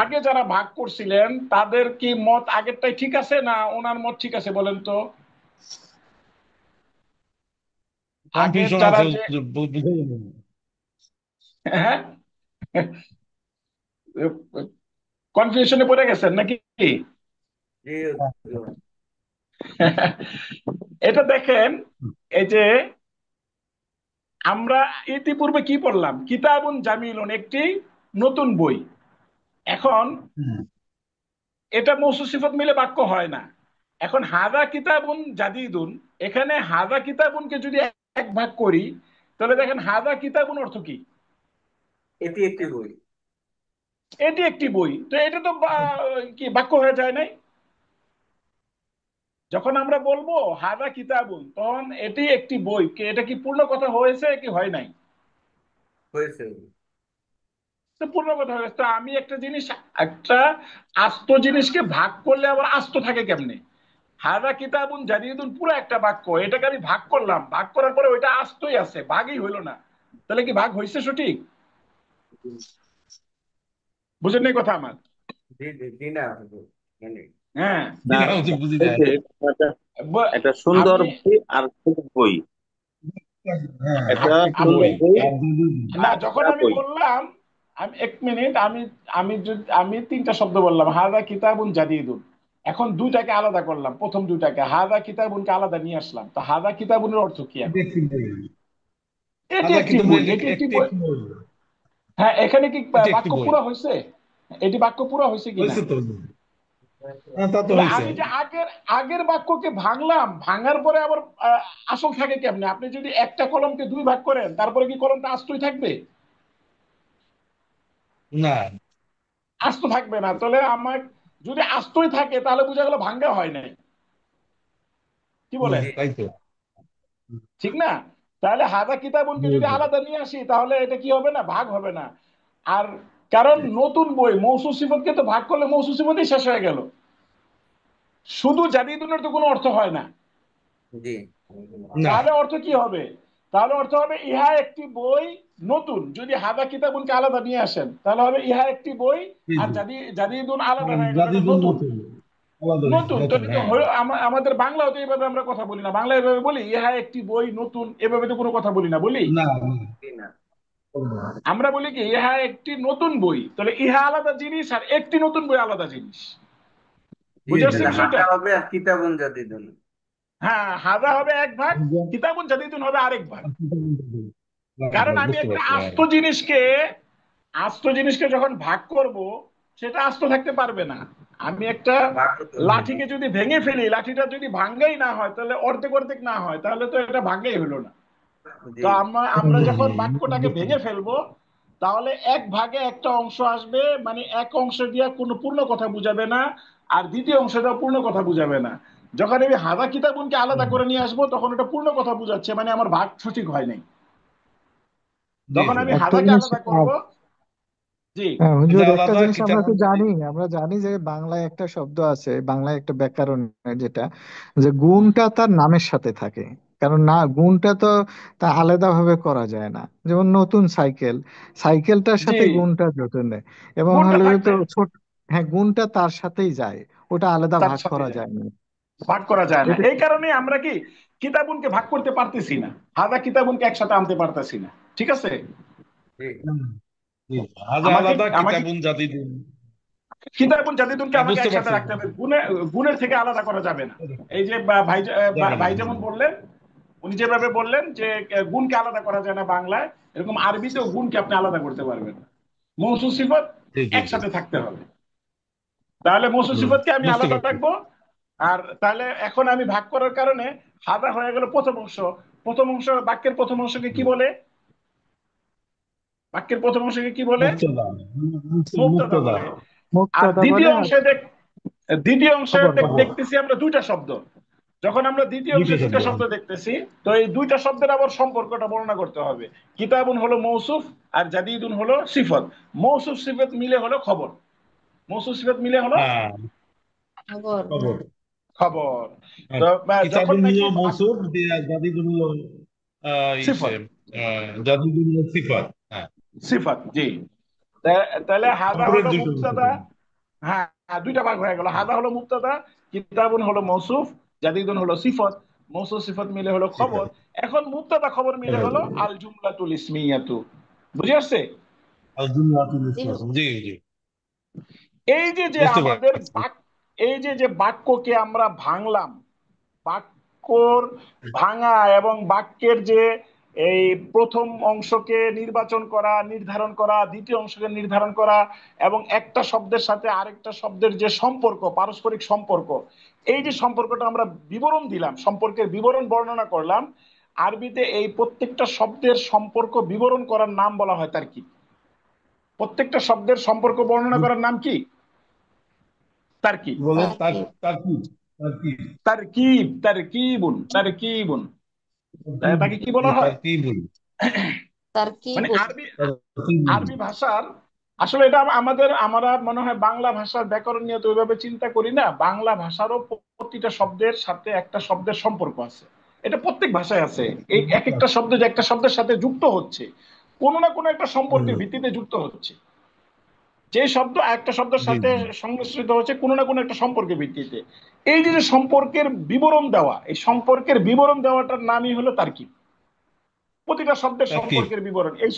আগে যারা ভাগ করছিলেন তাদের কি মত আগেরটাই ঠিক আছে না ওনার মত ঠিক আছে বলেন তো? আগের কনফিউশন যারা আছে, যে বুঝে গেলেন? হ্যাঁ, কনফিউশনে পড়ে গেছেন নাকি? জি হুজুর। এটা দেখেন, এই যে আমরা ইতিপূর্বে কি পড়লাম, কিতাবুন জামিলুন একটি নতুন বই। এখন এটা মৌসুফ সিফাত মিলে বাক্য হয় না। এখন হাদা কিতাবুন জাদিদুন, এখানে হাদা কিতাবুনকে যদি এক ভাগ করি, তাহলে দেখেন হাদা কিতাবুন অর্থ কি? এটি একটি বই। এটি একটি বই, তো এটা তো কি বাক্য হয়ে যায় নাই? যখন আমরা বলবো হাদা কিতাবুন, তখন এটি একটি বই, এটা কি পূর্ণ কথা হয়েছে কি হয় নাই? হয়েছে। তো পূর্ণ কথা হয়েছে। তো আমি একটা জিনিস, একটা আস্ত জিনিসকে ভাগ করলে আবার আস্ত থাকে কেমনে? হাদা কিতাবুন জাদিদুন পুরো একটা বাক্য, এটাকে আমি ভাগ করলাম, ভাগ করার পরে ওইটা আস্তই আছে, ভাগই হইলো না, তাহলে কি ভাগ হয়েছে সঠিক? বুঝেন নাই কথা আমার? জি জি জি না হুজুর, মানে হ্যাঁ, জি না, না, হচ্ছে বুঝি এই নাই। যে একটা সুন্দর আমি বই আর ছোট বই, হ্যাঁ, এটা আপ- একটি আপনি সুন্দর বই বই আর জাদিদুন। না, আর যখন একটা আমি বই। বললাম, আমি এক মিনিট, আমি তিনটা শব্দ বললাম, হাদা কিতাবুন জাদিদুন। এখন দুইটাকে আলাদা করলাম, প্রথম দুইটাকে হাদা কিতাবুনকে আলাদা নিয়ে আসলাম, তো হাদা কিতাবুনের অর্থ কি এটি এখন? একটি বই। এটি হাজা একটি কিতাবুন বই, এটি একটি একটি বই। একটি বই। হ্যাঁ, এখানে কি এটি একটি বাক্য বই। পুরো হয়েছে? এটি বাক্য পুরো হয়েছে কিনা? হয়েছে তো। হ্যাঁ, তা তো তাহলে হয়েছে। আমি যে আগের আগের বাক্যকে ভাঙলাম, ভাঙার পরে আবার আসল থাকে কেমনে? আপনি যদি একটা কলমকে দুই ভাগ করেন, তারপরে কি কলমটা আস্তই থাকবে? না, আস্ত থাকবে না। তাহলে আমার যদি আস্তই থাকে তাহলে বোঝা গেল ভাঙ্গা হয় নাই, কি বলেন? জি তাই তো। ঠিক না? তাহলে হাদা কিতাবুনকে জি, যদি জি। আলাদা নিয়ে আসি তাহলে এটা কি হবে না, ভাগ হবে না। আর কারণ নতুন বই, মৌসুফ সিফতকে তো ভাগ করলে মৌসুফ সিফতই শেষ হয়ে গেল, শুধু জাদিদুনের তো কোনো অর্থ হয় না। জি না, তাহলে অর্থ কি হবে? তাহলে অর্থ হবে ইহা একটি বই নতুন। যদি হাদা কিতাবুনকে আলাদা নিয়ে আসেন তাহলে হবে ইহা একটি বই, জি, আর জি। জাদিদুন আলাদা আর হয়ে গেল, এটা জাদিদুন নতুন। নতুন, আলাদা নতুন তো নতুন, এটা তো হ্যাঁ। আমাদের বাংলাও তো এইভাবে আমরা কথা বলি না, বাংলা এভাবে বলি ইহা একটি বই নতুন, এভাবে তো কোনো কথা বলি না, বলি? না, না, জি না। আমরা বলি কি ইহা একটি নতুন বই, তাহলে ইহা আলাদা জিনিস আর একটি নতুন বই আলাদা জিনিস। জি বুঝে আসছে তাহলে বিষয়টা? হাজা হবে আর কিতাবুন জাদিদুন। হ্যাঁ, হাদা হবে এক ভাগ, কিতাবুন জাদিদুন হবে আরেক ভাগ। কারণ আমি বুঝতে একটা পারছি, হ্যাঁ। আস্ত জিনিসকে যখন ভাগ করব, সেটা আস্ত থাকতে পারবে না। আমি একটা বাক্য তৈরি হবে। লাঠিকে যদি ভেঙে ফেলি, লাঠিটা যদি ভাঙ্গাই না হয়, তাহলে অর্ধেক অর্ধেক না হয়, তাহলে তো এটা ভাঙ্গাই হলো না। জি তো আমরা আমরা যখন বাক্যটাকে ভেঙে ফেলবো, তাহলে এক ভাগে একটা অংশ আসবে, মানে এক অংশ দিয়ে কোনো পূর্ণ কথা বুঝাবে না, আর দ্বিতীয় অংশ দিয়ে পূর্ণ কথা বুঝাবে না। যখন আমি হাদা কিতাবুনকে আলাদা করে নিয়ে আসবো, তখন এটা পূর্ণ কথা বুঝাচ্ছে, মানে আমার ভাগ সঠিক হয় নাই। জি যখন জি। আমি একটা হাদাকে জিনিস আলাদা করব, জি, হ্যাঁ হুজুর, এটা একটা আলাদা জিনিস আমরা কিতাব তো জানি, আমরা জানি যে বাংলায় একটা শব্দ আছে, বাংলায় একটা ব্যাকরণের যেটা, যে গুণটা তার নামের সাথে থাকে। কারণ না, গুণটা তো তা আলাদাভাবে করা যায় না। যেমন নতুন সাইকেল, সাইকেলটার জি, সাথে গুণটা জোটে নেই। এবং গুণটা হলো তো থাকবে, ছোট, হ্যাঁ গুণটা তার সাথেই যায়, ওটা আলাদা তার ভাগ সাথে করা যায়, যায় না। ভাগ করা যায় না। এটা এই কারণে আমরা কি কিতাবুনকে ভাগ করতে পারতেছি না, হাদা কিতাবুনকে একসাথে আনতে পারতেছি না। ঠিক আছে, জি হুম, জি। হাজা আমাকে আলাদা আমাকে কিতাবুন জাদিদুন। কিতাবুন জাদিদুনকে হ্যাঁ, আমাকে বুঝতে একসাথে পারছি। রাখতে হবে, গুণের থেকে আলাদা করা যাবে না। এই যে ভাই যাবে না। ভাই যেমন বললেন, উনি যেভাবে বললেন যে গুণকে আলাদা করা যায় না বাংলায়, এরকম আরবিতেও গুণকে আপনি আলাদা করতে পারবেন না। মৌসুফ সিফত জি জি জি। একসাথে থাকতে হবে। তাহলে মৌসুফ হুম, সিফতকে আমি বুঝতে আলাদা পারছি। রাখবো। আর তাহলে এখন আমি ভাগ করার কারণে হাদা হয়ে গেল প্রথম অংশ। প্রথম অংশ, বাক্যের প্রথম অংশকে কি বলে? বাক্যের প্রথম অংশকে কি বলে? মুক্তদা। মুক্তাদা মুক্তদা। বলে। আর মুক্তদা বলে, দ্বিতীয় আর অংশে দ্বিতীয় অংশে খবর বলে। খবর। দেখতেছি আমরা দুইটা শব্দ। যখন আমরা দ্বিতীয় দুইটা অংশে শব্দ। দুইটা শব্দ দেখতেছি, তো এই দুইটা শব্দের আবার সম্পর্কটা বর্ণনা করতে হবে। কিতাবুন হলো মৌসুফ, আর জাদিদুন হলো সিফত। মৌসুফ সিফত মিলে হলো খবর, মৌসুফ সিফত মিলে হলো হ্যাঁ, খবর। খবর। খবর। আর তো যখন কিতাবুন নাকি হলো মৌসুফ, জাদিদুন হলো ইসে, সিফত, জাদিদুন হলো সিফাত। হ্যাঁ, সিফত, জি। তাহলে হাদা খবরের হলো দুইটা অংশ মুবতাদা। থাকে। হ্যাঁ, দুইটা ভাগ হয়ে গেল। হাদা হলো মুবতাদা, কিতাবুন হলো মৌসুফ, জাদিদুন হলো সিফত। মৌসুফ সিফত মিলে হলো খবর। সিফাত। এখন মুবতাদা খবর মিলে খবর। হলো আল জুমলাতুল ইসমিয়াতু। বুঝে আসছে? আল জুমলাতুল জি ইসলাম। হুজুর। জি জি। এই যে যে বুঝতে আমাদের পারছি। এই যে যে বাক্যকে আমরা ভাঙলাম, বাক্যর ভাঙা এবং বাক্যের যে এই প্রথম অংশকে নির্বাচন করা, নির্ধারণ করা, দ্বিতীয় অংশকে নির্ধারণ করা, এবং একটা শব্দের সাথে আরেকটা শব্দের যে সম্পর্ক, পারস্পরিক সম্পর্ক, এই যে সম্পর্কটা আমরা বিবরণ দিলাম, সম্পর্কের বিবরণ বর্ণনা করলাম। আরবিতে এই প্রত্যেকটা শব্দের সম্পর্ক বিবরণ করার নাম বলা হয় তারকিব। প্রত্যেকটা শব্দের সম্পর্ক বর্ণনা করার নাম কি? তারকিব। বলে তার, তারকিব। তার কি, তার কি, তারকিব, তারকিবুন, তারকিবুন। তাকে কি বলা হয়? তার কি বলি, মানে তারকিবুন। আরবি, তার কি বলি। আরবি ভাষার, আসলে এটা আমরা মনে হয় বাংলা ভাষার ব্যাকরণ নিয়ে তো ওইভাবে চিন্তা করি না। বাংলা ভাষারও প্রতিটা শব্দের সাথে একটা শব্দের সম্পর্ক আছে। এটা প্রত্যেক ভাষায় আছে। এই এক একটা শব্দ যে একটা শব্দের সাথে যুক্ত হচ্ছে, কোনো না কোনো একটা সম্পর্কের ভিত্তিতে যুক্ত হচ্ছে। যে শব্দ একটা শব্দের জি সাথে জি। সংমিশ্রিত হচ্ছে কোনো না কোনো একটা সম্পর্কের ভিত্তিতে। এই যে যে সম্পর্কের বিবরণ দেওয়া, এই সম্পর্কের বিবরণ দেওয়াটার নামই হলো তারকিব। প্রতিটা শব্দের তার কি। সম্পর্কের বিবরণ। এই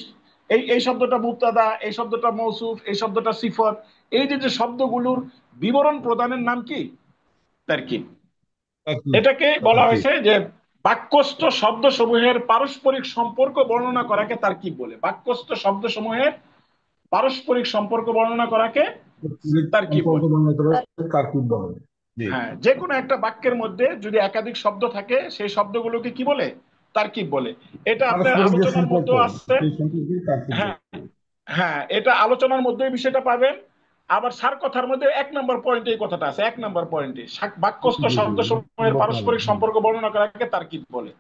এই এই শব্দটা মুবতাদা, এই শব্দটা মৌসুফ, এই শব্দটা সিফত, এই যে যে শব্দগুলোর বিবরণ প্রদানের নাম কি? তারকিব। তার কি। এটাকে তার বলা কি। হয়েছে যে বাক্যস্থ শব্দসমূহের পারস্পরিক সম্পর্ক বর্ণনা করাকে তারকিব বলে। বাক্যস্থ শব্দসমূহের পারস্পরিক সম্পর্ক বর্ণনা করাকে তারকিব সম্পর্ক বলে। বর্ণনা করে তার কি বলে। জি। হ্যাঁ, যে কোনো একটা বাক্যের মধ্যে যদি একাধিক শব্দ থাকে, সেই শব্দগুলোকে কি বলে? তারকিব বলে। এটা আপনার পারস্পরিক যে আলোচনার সম্পর্ক, মধ্যেও আছে। সেই সম্পর্কে তার কি হ্যাঁ, বলে। হ্যাঁ, এটা আলোচনার মধ্যে বিষয়টা পাবেন। আবার সার কথার মধ্যে 1 নম্বর পয়েন্টে এই কথাটা আছে। 1 নম্বর পয়েন্টে বাক্যস্থ জি জি। শব্দসমূহের পারস্পরিক সম্পর্ক বর্ণনা করাকে তারকিব বলে।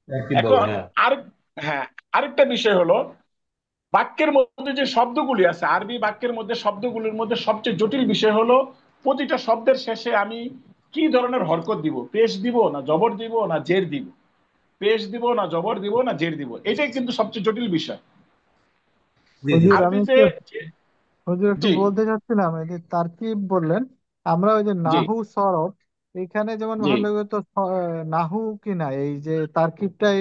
তার কি বলে, এখন হ্যাঁ। আর, হ্যাঁ, আরেকটা বিষয় হলো, বাক্যের মধ্যে যে শব্দগুলি আছে, আরবি বাক্যের মধ্যে শব্দগুলির মধ্যে সবচেয়ে জটিল বিষয় হলো প্রতিটা শব্দের শেষে আমি কি ধরনের হরকত দিব, পেশ দিব না জবর দিব না জের দিব, পেশ দিব না জবর দিব না জের দিব, এটাই কিন্তু সবচেয়ে জটিল বিষয় জি জি। হুজুর আমি আরবিতে। একটু, হুজুর একটু জি, বলতে চাচ্ছিলাম, এই যে তারকিব বললেন, আমরা ওই যে জি, নাহু সরফ, এখানে যেমন জি, ভালো তো নাহু কি না, এই যে তারকিবটাই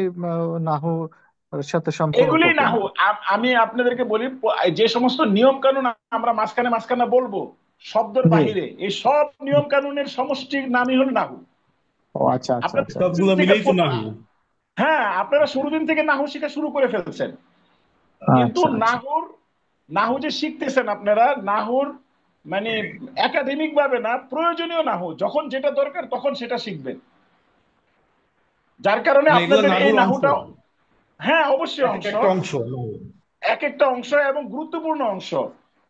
নাহু সাথে সম্পর্ক এগুলি না কিনা। হোক। আমি আপনাদেরকে বলি, যে সমস্ত নিয়ম কানুন আমরা মাঝখানে মাঝখানে বলবো শব্দের জি। বাহিরে, এই সব নিয়ম কানুনের সমষ্টির নামই হলো নাহু। ও আচ্ছা আচ্ছা আপনারা আচ্ছা। শুরু সবগুলো থেকে মিলেই তো না হলো। হ্যাঁ, আপনারা শুরু দিন থেকে নাহু শিখা শুরু করে ফেলছেন, কিন্তু আচ্ছা আচ্ছা। নাহুর, নাহু যে শিখতেছেন আপনারা, নাহুর মানে একাডেমিক ভাবে না, প্রয়োজনীয় নাহু, যখন যেটা দরকার তখন সেটা শিখবেন। যার কারণে মানে এগুলো আপনাদের এই নাহুর অংশ, নাহুটা, হ্যাঁ অবশ্যই এক অংশ, একটা অংশ। এক একটা অংশ এবং গুরুত্বপূর্ণ অংশ।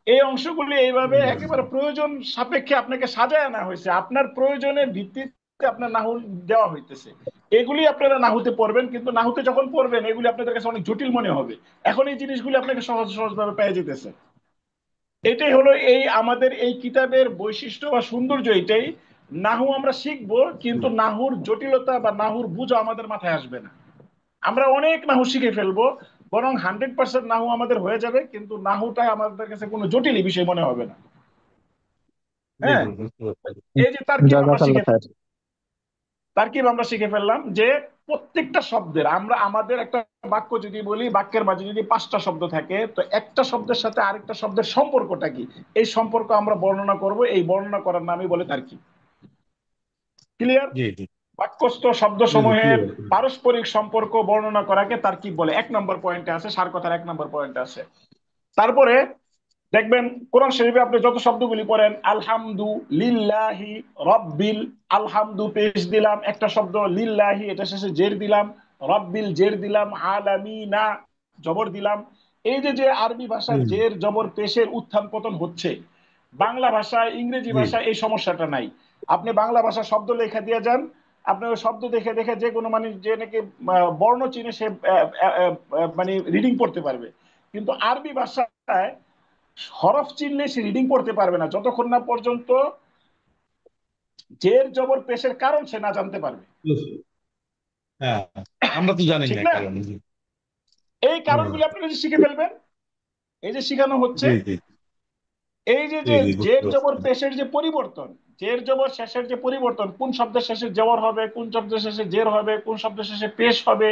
এই অংশগুলি এইভাবে একেবারে প্রয়োজন সাপেক্ষে আপনাকে সাজায় আনা হয়েছে, আপনার প্রয়োজনের ভিত্তিতে আপনার নাহু দেওয়া হইতেছে। এগুলি আপনারা নাহুতে পড়বেন, কিন্তু নাহুতে যখন পড়বেন এগুলি আপনাদের কাছে অনেক জটিল মনে হবে। এখন এই জিনিসগুলি আপনাকে সহজ সহজ ভাবে পেয়ে যেতেছে। এটাই হলো এই আমাদের এই কিতাবের বৈশিষ্ট্য বা সৌন্দর্য এটাই। নাহু আমরা শিখবো, কিন্তু নাহুর জটিলতা বা নাহুর বুঝা আমাদের মাথায় আসবে না। আমরা অনেক নাহু শিখে ফেলবো, বরং 100% নাহু আমাদের হয়ে যাবে, কিন্তু নাহুটা আমাদের কাছে কোনো জটিল বিষয় মনে হবে না। জি হ্যাঁ, জি, বুঝতে পারছি। এই যে তারকিব আমরা জাযাকাল্লাহ শিখে খায়ের। তারকিব আমরা শিখে ফেললাম যে প্রত্যেকটা শব্দের আমরা আমাদের একটা বাক্য যদি বলি, বাক্যের মাঝে যদি 5টা শব্দ থাকে, তো একটা শব্দের সাথে আরেকটা শব্দের সম্পর্কটা কি, এই সম্পর্ক আমরা বর্ণনা করব। এই বর্ণনা করার নামই বলে তারকিব। ক্লিয়ার? জি জি বাক্যস্থ জি জি, শব্দসমূহের clear. পারস্পরিক সম্পর্ক বর্ণনা করাকে তারকিব বলে। 1 নম্বর পয়েন্টে আছে, সার কথার 1 নম্বর পয়েন্টে আছে। তারপরে দেখবেন কোরআন শরীফে আপনি যত শব্দগুলি পড়েন, আলহামদু লিল্লাহি রব্বিল, আলহামদু পেশ দিলাম একটা শব্দ, লিল্লাহি এটা শেষে জের দিলাম, রব্বিল জের দিলাম, আলামিনা জবর দিলাম। এই যে যে আরবি ভাষার হুম, জের জবর পেশের উত্থান পতন হচ্ছে, বাংলা ভাষায় ইংরেজি জি ভাষায় এই সমস্যাটা নাই। আপনি বাংলা ভাষা শব্দ লেখা দিয়ে যান, আপনি ওই শব্দ দেখে দেখে যে কোনো মানে যে নাকি বর্ণ চিনে সে মানে রিডিং পড়তে পারবে। কিন্তু আরবি ভাষায় হরফ চিনলে সে রিডিং পড়তে পারবে না, যতক্ষণ না পর্যন্ত জের জবর পেশের কারণ সে না জানতে পারবে। বুঝছি। হ্যাঁ, আমরা তো জানি ঠিক না না? কারণ। জি এই হুম, কারণগুলি আপনি যদি শিখে ফেলবেন, এই যে শিখানো হচ্ছে, জি জি এই যে জি যে জি, বুঝতে জের জবর পারছি। পেশের যে পরিবর্তন, জের জবর শেষের যে পরিবর্তন, কোন শব্দের শেষে জবর হবে, কোন শব্দের শেষে জের হবে, কোন শব্দের শেষে পেশ হবে,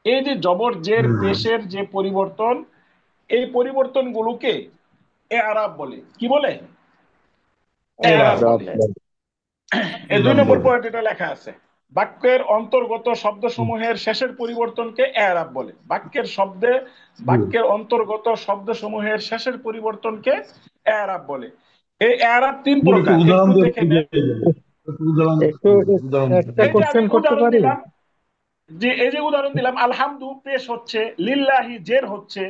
এই যে জবর জের হুম, পেশের যে পরিবর্তন, এই পরিবর্তনগুলোকে এআরাব বলে। কি বলে? এরা এআরাব বলে। এই দুই এরা নম্বর বলে। পয়েন্ট এটা লেখা আছে। বাক্যের অন্তর্গত শব্দসমূহের শেষের পরিবর্তনকে এআরাব বলে। জি, বাক্যের অন্তর্গত শব্দসমূহের শেষের পরিবর্তনকে এআরাব বলে। এই এআরাব 3 প্রকার, একটু একটু উদাহরণ দিয়ে দেখে নেন। বুঝাই দেন। একটু উদাহরণ, একটু উদাহরণ একটা এই যে আমি কোশ্চেন করতে উদাহরণ পারি? দিলাম, যে এই যে উদাহরণ দিলাম, আলহামদু পেশ হচ্ছে, লিল্লাহি জের হচ্ছে।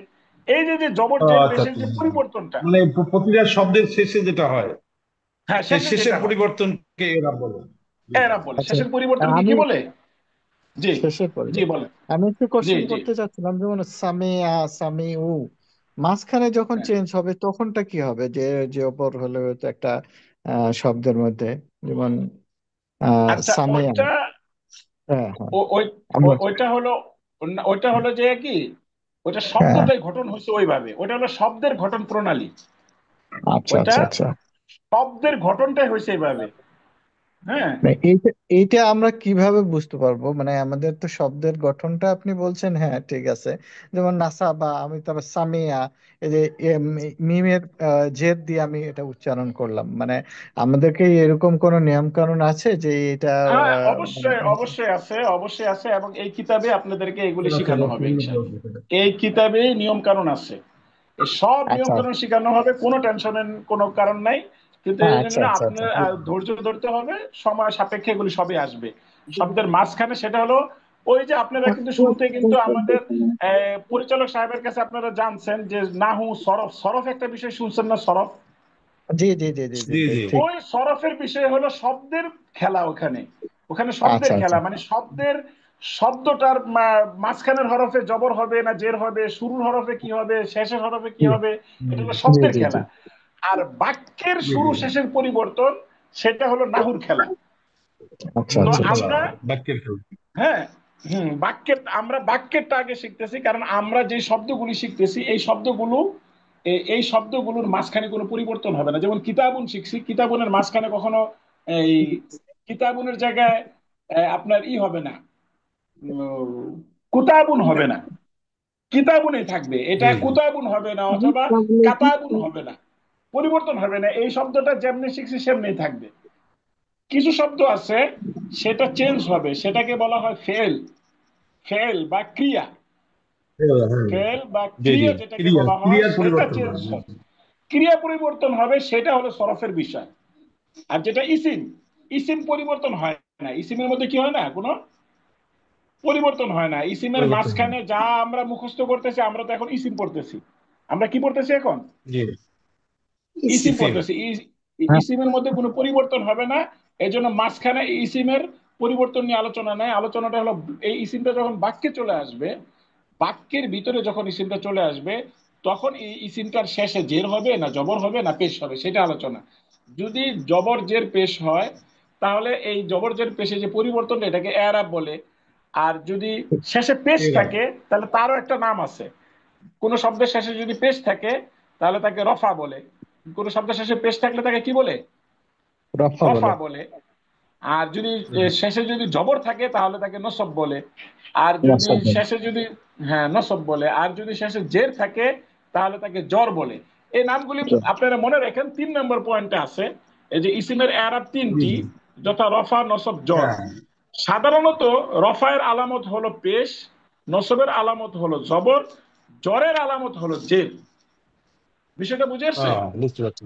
এই যে যে জবর জের আচ্ছা পেশের আচ্ছা, যে হ্যাঁ। পরিবর্তনটা, মানে প্রতিটা শব্দের শেষে যেটা হয়, হ্যাঁ সেই শেষে শেষের যেটা হয় পরিবর্তনকে এরা বলে। জি জি এআরাব বলে। আচ্ছা, শেষের পরিবর্তনকে আমি কি বলে? জি, শেষের জি পরিবর্তন, বলেন। আমি একটু জি কোশ্চেন জি করতে চাচ্ছিলাম, যেমন সামিয়া সামিউ, মাঝখানে যখন হ্যাঁ। চেঞ্জ হবে তখনটা কি হবে? যে যে অপর হলে তো একটা শব্দের মধ্যে, যেমন আচ্ছা, সামিয়া। ওইটা হ্যাঁ হ্যাঁ, ও- ওই আমরা ওইটা হলো, ওইটা হলো যে কি, ওইটা হ্যাঁ, শব্দটাই গঠন হয়েছে ওইভাবে, ওইটা হলো শব্দের গঠন প্রণালী। আচ্ছা ওইটা আচ্ছা আচ্ছা। শব্দের গঠনটাই হয়েছে এইভাবে। হ্যাঁ, মানে এইটা এইটা আমরা কিভাবে বুঝতে পারবো? মানে আমাদের তো শব্দের গঠনটা আপনি বলছেন, হ্যাঁ ঠিক আছে, যেমন নাসা বা আমি তারপর সামিয়া, এই যে মিমের জের দিয়ে আমি এটা উচ্চারণ করলাম, মানে আমাদেরকে এরকম কোন নিয়ম কানুন আছে যে এটা হ্যাঁ মানে অবশ্যই অবশ্যই আছে, অবশ্যই আছে, এবং এই কিতাবে আপনাদেরকে এগুলি আচ্ছা, শেখানো হবে ইনশাআল্লাহ। এই কিতাবে নিয়ম কানুন আছে, এই সব নিয়ম আচ্ছা কানুন শেখানো হবে, কোনো টেনশনের কোনো কারণ নাই। কিন্তু এই আচ্ছা জন্য আচ্ছা আচ্ছা। আপনার ধৈর্য ধরতে হবে, সময় সাপেক্ষে এগুলি সবই আসবে। শব্দের মাঝখানে সেটা হলো, ওই যে আপনারা কিন্তু শুরুতে কিন্তু আমাদের পরিচালক সাহেবের কাছে আপনারা জানছেন যে নাহু সরফ, সরফ একটা বিষয় শুনছেন না, সরফ? জি জি জি জি জি জি জি, জি ঠিক। ওই সরফের বিষয় হলো শব্দের খেলা। ওখানে ওখানে শব্দের আচ্ছা আচ্ছা। খেলা, মানে শব্দটার মাঝখানের হরফে জবর হবে না জের হবে, শুরুর হরফে কি হবে, শেষের হরফে কি জি হবে, এটা হলো জি শব্দের জি জি। খেলা। আর বাক্যের জি শুরু জি, শেষের পরিবর্তন, সেটা হলো নাহুর খেলা। আচ্ছা তো আচ্ছা আচ্ছা। খেলা, আমরা, বাক্যের খেলা। হ্যাঁ, আমরা বাক্যেরটা আগে শিখতেছি, কারণ আমরা যে শব্দগুলি শিখতেছি এই শব্দগুলো, এই শব্দগুলোর মাঝখানে কোনো পরিবর্তন হবে না। যেমন কিতাবুন শিখছি, কিতাবুনের মাঝখানে কখনো এই কিতাবুনের জায়গায় আপনার ই হবে না, কুতাবুন হবে না, কিতাবুনই থাকবে। এটা জি জি কুতাবুন হবে না, অথবা কাতাবুন হবে না, পরিবর্তন হবে না। এই শব্দটা যেমনি শিখছি সেমনি থাকবে। কিছু শব্দ আছে সেটা চেঞ্জ হবে, সেটাকে বলা হয় ফেল, ফেল বা ক্রিয়া। হ্যাঁ, হ্যাঁ। ফেল বা জি জি, ক্রিয়া যেটাকে ক্রিয়া, বলা হয় ক্রিয়ার সেটা পরিবর্তন চেঞ্জ হয়। হবে। ক্রিয়া পরিবর্তন হবে সেটা হলো সরফের বিষয়। আর যেটা ইসিম, ইসিম পরিবর্তন হয় না, ইসিমের মধ্যে কি হয় না, কোনো পরিবর্তন হয় না। ইসিমের পরিবর্তন হয়। মাঝখানে যা আমরা মুখস্থ করতেছি, আমরা তো এখন ইসিম পড়তেছি। আমরা কি পড়তেছি এখন? জি ইসিম ইসিম। পড়তেছি। হ্যাঁ, ইসিমের মধ্যে কোনো পরিবর্তন হবে না। এই জন্য মাঝখানে ইসিমের পরিবর্তন নিয়ে আলোচনা নেই। আলোচনাটা হলো এই ইসিমটা যখন বাক্যে চলে আসবে, বাক্যের ভিতরে যখন ইসিমটা চলে আসবে, তখন এই ইসিমটার শেষে জের হবে না জবর হবে না পেশ হবে, সেটা আলোচনা। যদি জবর জের পেশ হয়, তাহলে এই জবর জের পেশে যে পরিবর্তনটা, এটাকে এরাব বলে। আর যদি শেষে পেশ এরা থাকে, তাহলে তারও একটা নাম আছে। কোন শব্দের শেষে যদি পেশ থাকে, তাহলে তাকে রফা বলে। কোন শব্দের শেষে পেশ থাকলে তাকে কি বলে? রফা বলে। রফা বলে। আর যদি শেষে যদি জবর থাকে, তাহলে তাকে নসব বলে। আর যদি নাসাব বলে। শেষে যদি, হ্যাঁ, নসব বলে। আর যদি শেষে জের থাকে, তাহলে তাকে জর বলে। এই নামগুলি আপনারা মনে রাখেন, 3 নম্বর পয়েন্টে আছে। এই যে ইসিমের এরাব জি 3টি, জি। যথা রফা, নসব, জর। হ্যাঁ সাধারণত রফায়ের আলামত হলো পেশ, নসবের আলামত হলো জবর, জরের আলামত হলো জের। বিষয়টা বুঝে আসছে? বুঝতে পারছি।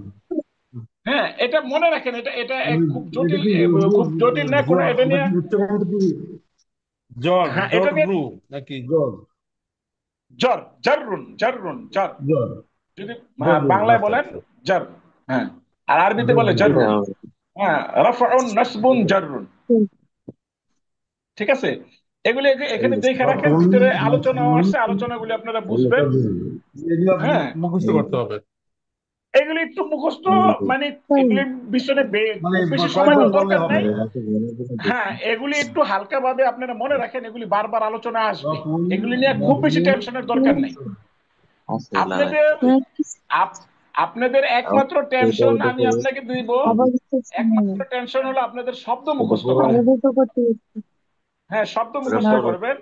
হ্যাঁ, এটা মনে রাখেন। এটা এটা এক খুব এটা জটিল, কি খুব জটিল না কোনো, এটা এটা নিয়ে। কি উচ্চারণটা কি জ্বর হ্যাঁ, এটা জ্বর নিয়ে। রু নাকি জ্বর? জর, জাররুন, জাররুন, জর। জ্বর যদি জ্বর রু, বাংলায় আচ্ছা বলেন আচ্ছা। জর। হ্যাঁ। আর আরবিতে জ্বর বলে রু, জাররুন। হ্যাঁ, হ্যাঁ, রাফাউন, নাসবুন, জাররুন। ঠিক আছে? এগুলি এখানে দেখে রাখেন, রফউন ভিতরে আলোচনাও নাসবুন আসছে, আলোচনাগুলি আপনারা বুঝবেন। জাররুন। এগুলা হ্যাঁ, মুখস্থ করতে হবে। এগুলি একটু মুখস্থ, মানে এগুলি বিষয়ে মানে খুব বেশি সময় কয়েকবার দেওয়ার বললে দরকার হবে। নাই। হ্যাঁ, এগুলি একটু হালকা ভাবে আপনারা মনে রাখেন, এগুলি বারবার আলোচনা আসবে। রফউন এগুলি নিয়ে খুব বেশি নাসবুন টেনশনের দরকার নেই। আপনাদের আপনাদের একমাত্র টেনশন আমি আপনাকে দিব, একমাত্র টেনশন হলো আপনাদের শব্দ মুখস্থ করা। হ্যাঁ, শব্দ মুখস্থ করবেন।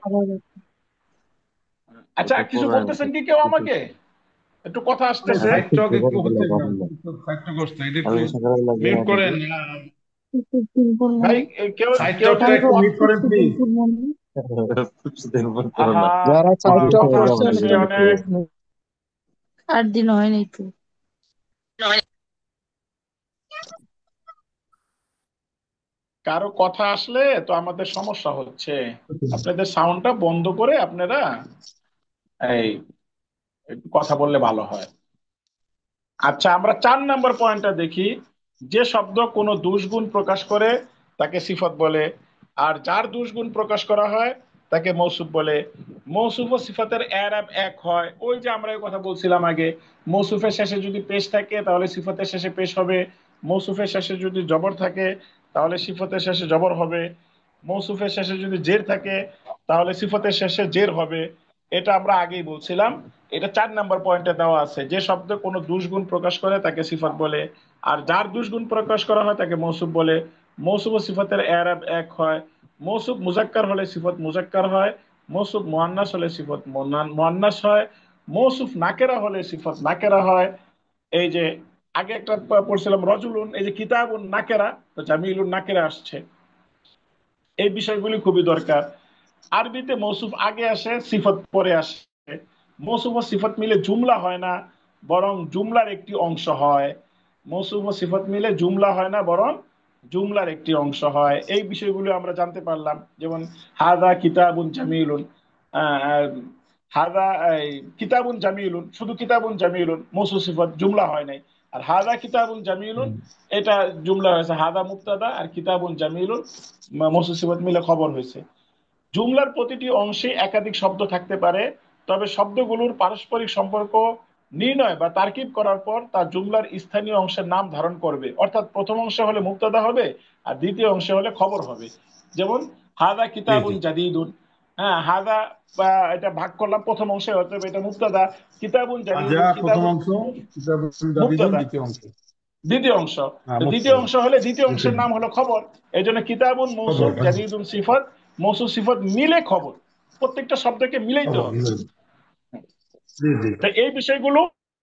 আচ্ছা, কিছু বলতেছেন কি কেউ আমাকে? একটু কথা মানে আসতেছে। সাইড টক একটু হচ্ছে না, সাইড টক হচ্ছে, এটা একটু মিউট করেন। ভাই, কেউ সাইড কেউ টকটা যদি একটু মিউট করেন প্লিজ। আহা, যারা চারটা কথা করছেন আসতেছে একটু অনেক। প্লিজ। 8 দিন হয়নি তো। কারো কথা আসলে তো আমাদের সমস্যা হচ্ছে। আপনাদের সাউন্ডটা বন্ধ করে আপনারা এই একটু কথা বললে ভালো হয়। আচ্ছা, আমরা 4 নম্বর পয়েন্টটা দেখি। যে শব্দ কোনো দুষগুণ প্রকাশ করে, তাকে সিফত বলে। আর যার দুষগুণ প্রকাশ করা হয়, তাকে মৌসুফ বলে। মৌসুফ ও সিফতের এরাব এক হয়। ওই যে আমরা এই কথা বলছিলাম আগে, মৌসুফের শেষে যদি পেশ থাকে, তাহলে সিফতের শেষে পেশ হবে। মৌসুফের শেষে যদি জবর থাকে, তাহলে সিফতের শেষে জবর হবে। মৌসুফের শেষে যদি জের থাকে, তাহলে সিফতের শেষে জের হবে। এটা আমরা আগেই বলছিলাম। এটা 4 নম্বর পয়েন্টে দেওয়া আছে। যে শব্দ কোনো দুষগুণ প্রকাশ করে, তাকে সিফত বলে। আর যার দুষগুণ প্রকাশ করা হয়, তাকে মৌসুফ বলে। মৌসুফ ও সিফতের এরাব এক হয়। মৌসুফ মুজাক্কার হলে সিফত মুজাক্কার হয়। মৌসুফ মুআন্নাস হলে সিফত মুআন্নাস হয়। মৌসুফ নাকেরা হলে সিফত নাকেরা হয়। এই যে আগে একটা পড়ছিলাম রজুলুন, এই যে কিতাবুন নাকেরা, তো জামিলুন নাকেরা আসছে। এই বিষয়গুলি খুবই দরকার। আরবিতে মৌসুফ আগে আসে, সিফত পরে আসে। মৌসুফ ও সিফত মিলে জুমলা হয় না, বরং জুমলার একটি অংশ হয়। মৌসুফ ও সিফত মিলে জুমলা হয় না, বরং জুমলার একটি অংশ হয়। এই বিষয়গুলো আমরা জানতে পারলাম। যেমন হাদা কিতাবুন জামিলুন, আহ, হাদা কিতাবুন জামিলুন, শুধু কিতাবুন জামিলুন, মৌসুফ সিফত জুমলা হয় নাই। আর হাদা কিতাবুন জামিলুন, এটা জুমলা হয়েছে। হাদা মুবতাদা আর কিতাবুন জামিলুন মৌসুফ সিফত মিলে খবর হয়েছে। জুমলার প্রতিটি অংশে একাধিক শব্দ থাকতে পারে, তবে শব্দগুলোর পারস্পরিক সম্পর্ক নির্ণয় বা তারকিব করার পর তা জুমলার স্থানীয় অংশের নাম ধারণ করবে। অর্থাৎ প্রথম অংশে হলে মুবতাদা হবে, আর দ্বিতীয় অংশে হলে খবর হবে। যেমন হাদা জি কিতাবুন জি। জাদিদুন। হ্যাঁ, হাদা বা এটা ভাগ করলাম, প্রথম অংশে হতে হবে এটা মুবতাদা। কিতাবুন হাজা জাদিদুন, প্রথম কিতাবুন অংশ, কিতাবুল জাদিদুন মুবতাদা, দ্বিতীয় অংশ। দ্বিতীয় অংশ। তো দ্বিতীয় মুক্তাদা। অংশ হলে দ্বিতীয় ওকে, অংশের নাম হলো খবর। এই জন্য কিতাবুন খবর, মৌসুফ, আচ্ছা। জাদিদুন সিফত, মৌসুফ সিফত মিলে খবর। প্রত্যেকটা শব্দকে মিলাইতে খবর, হবে। জি জি। তো এই বিষয়গুলো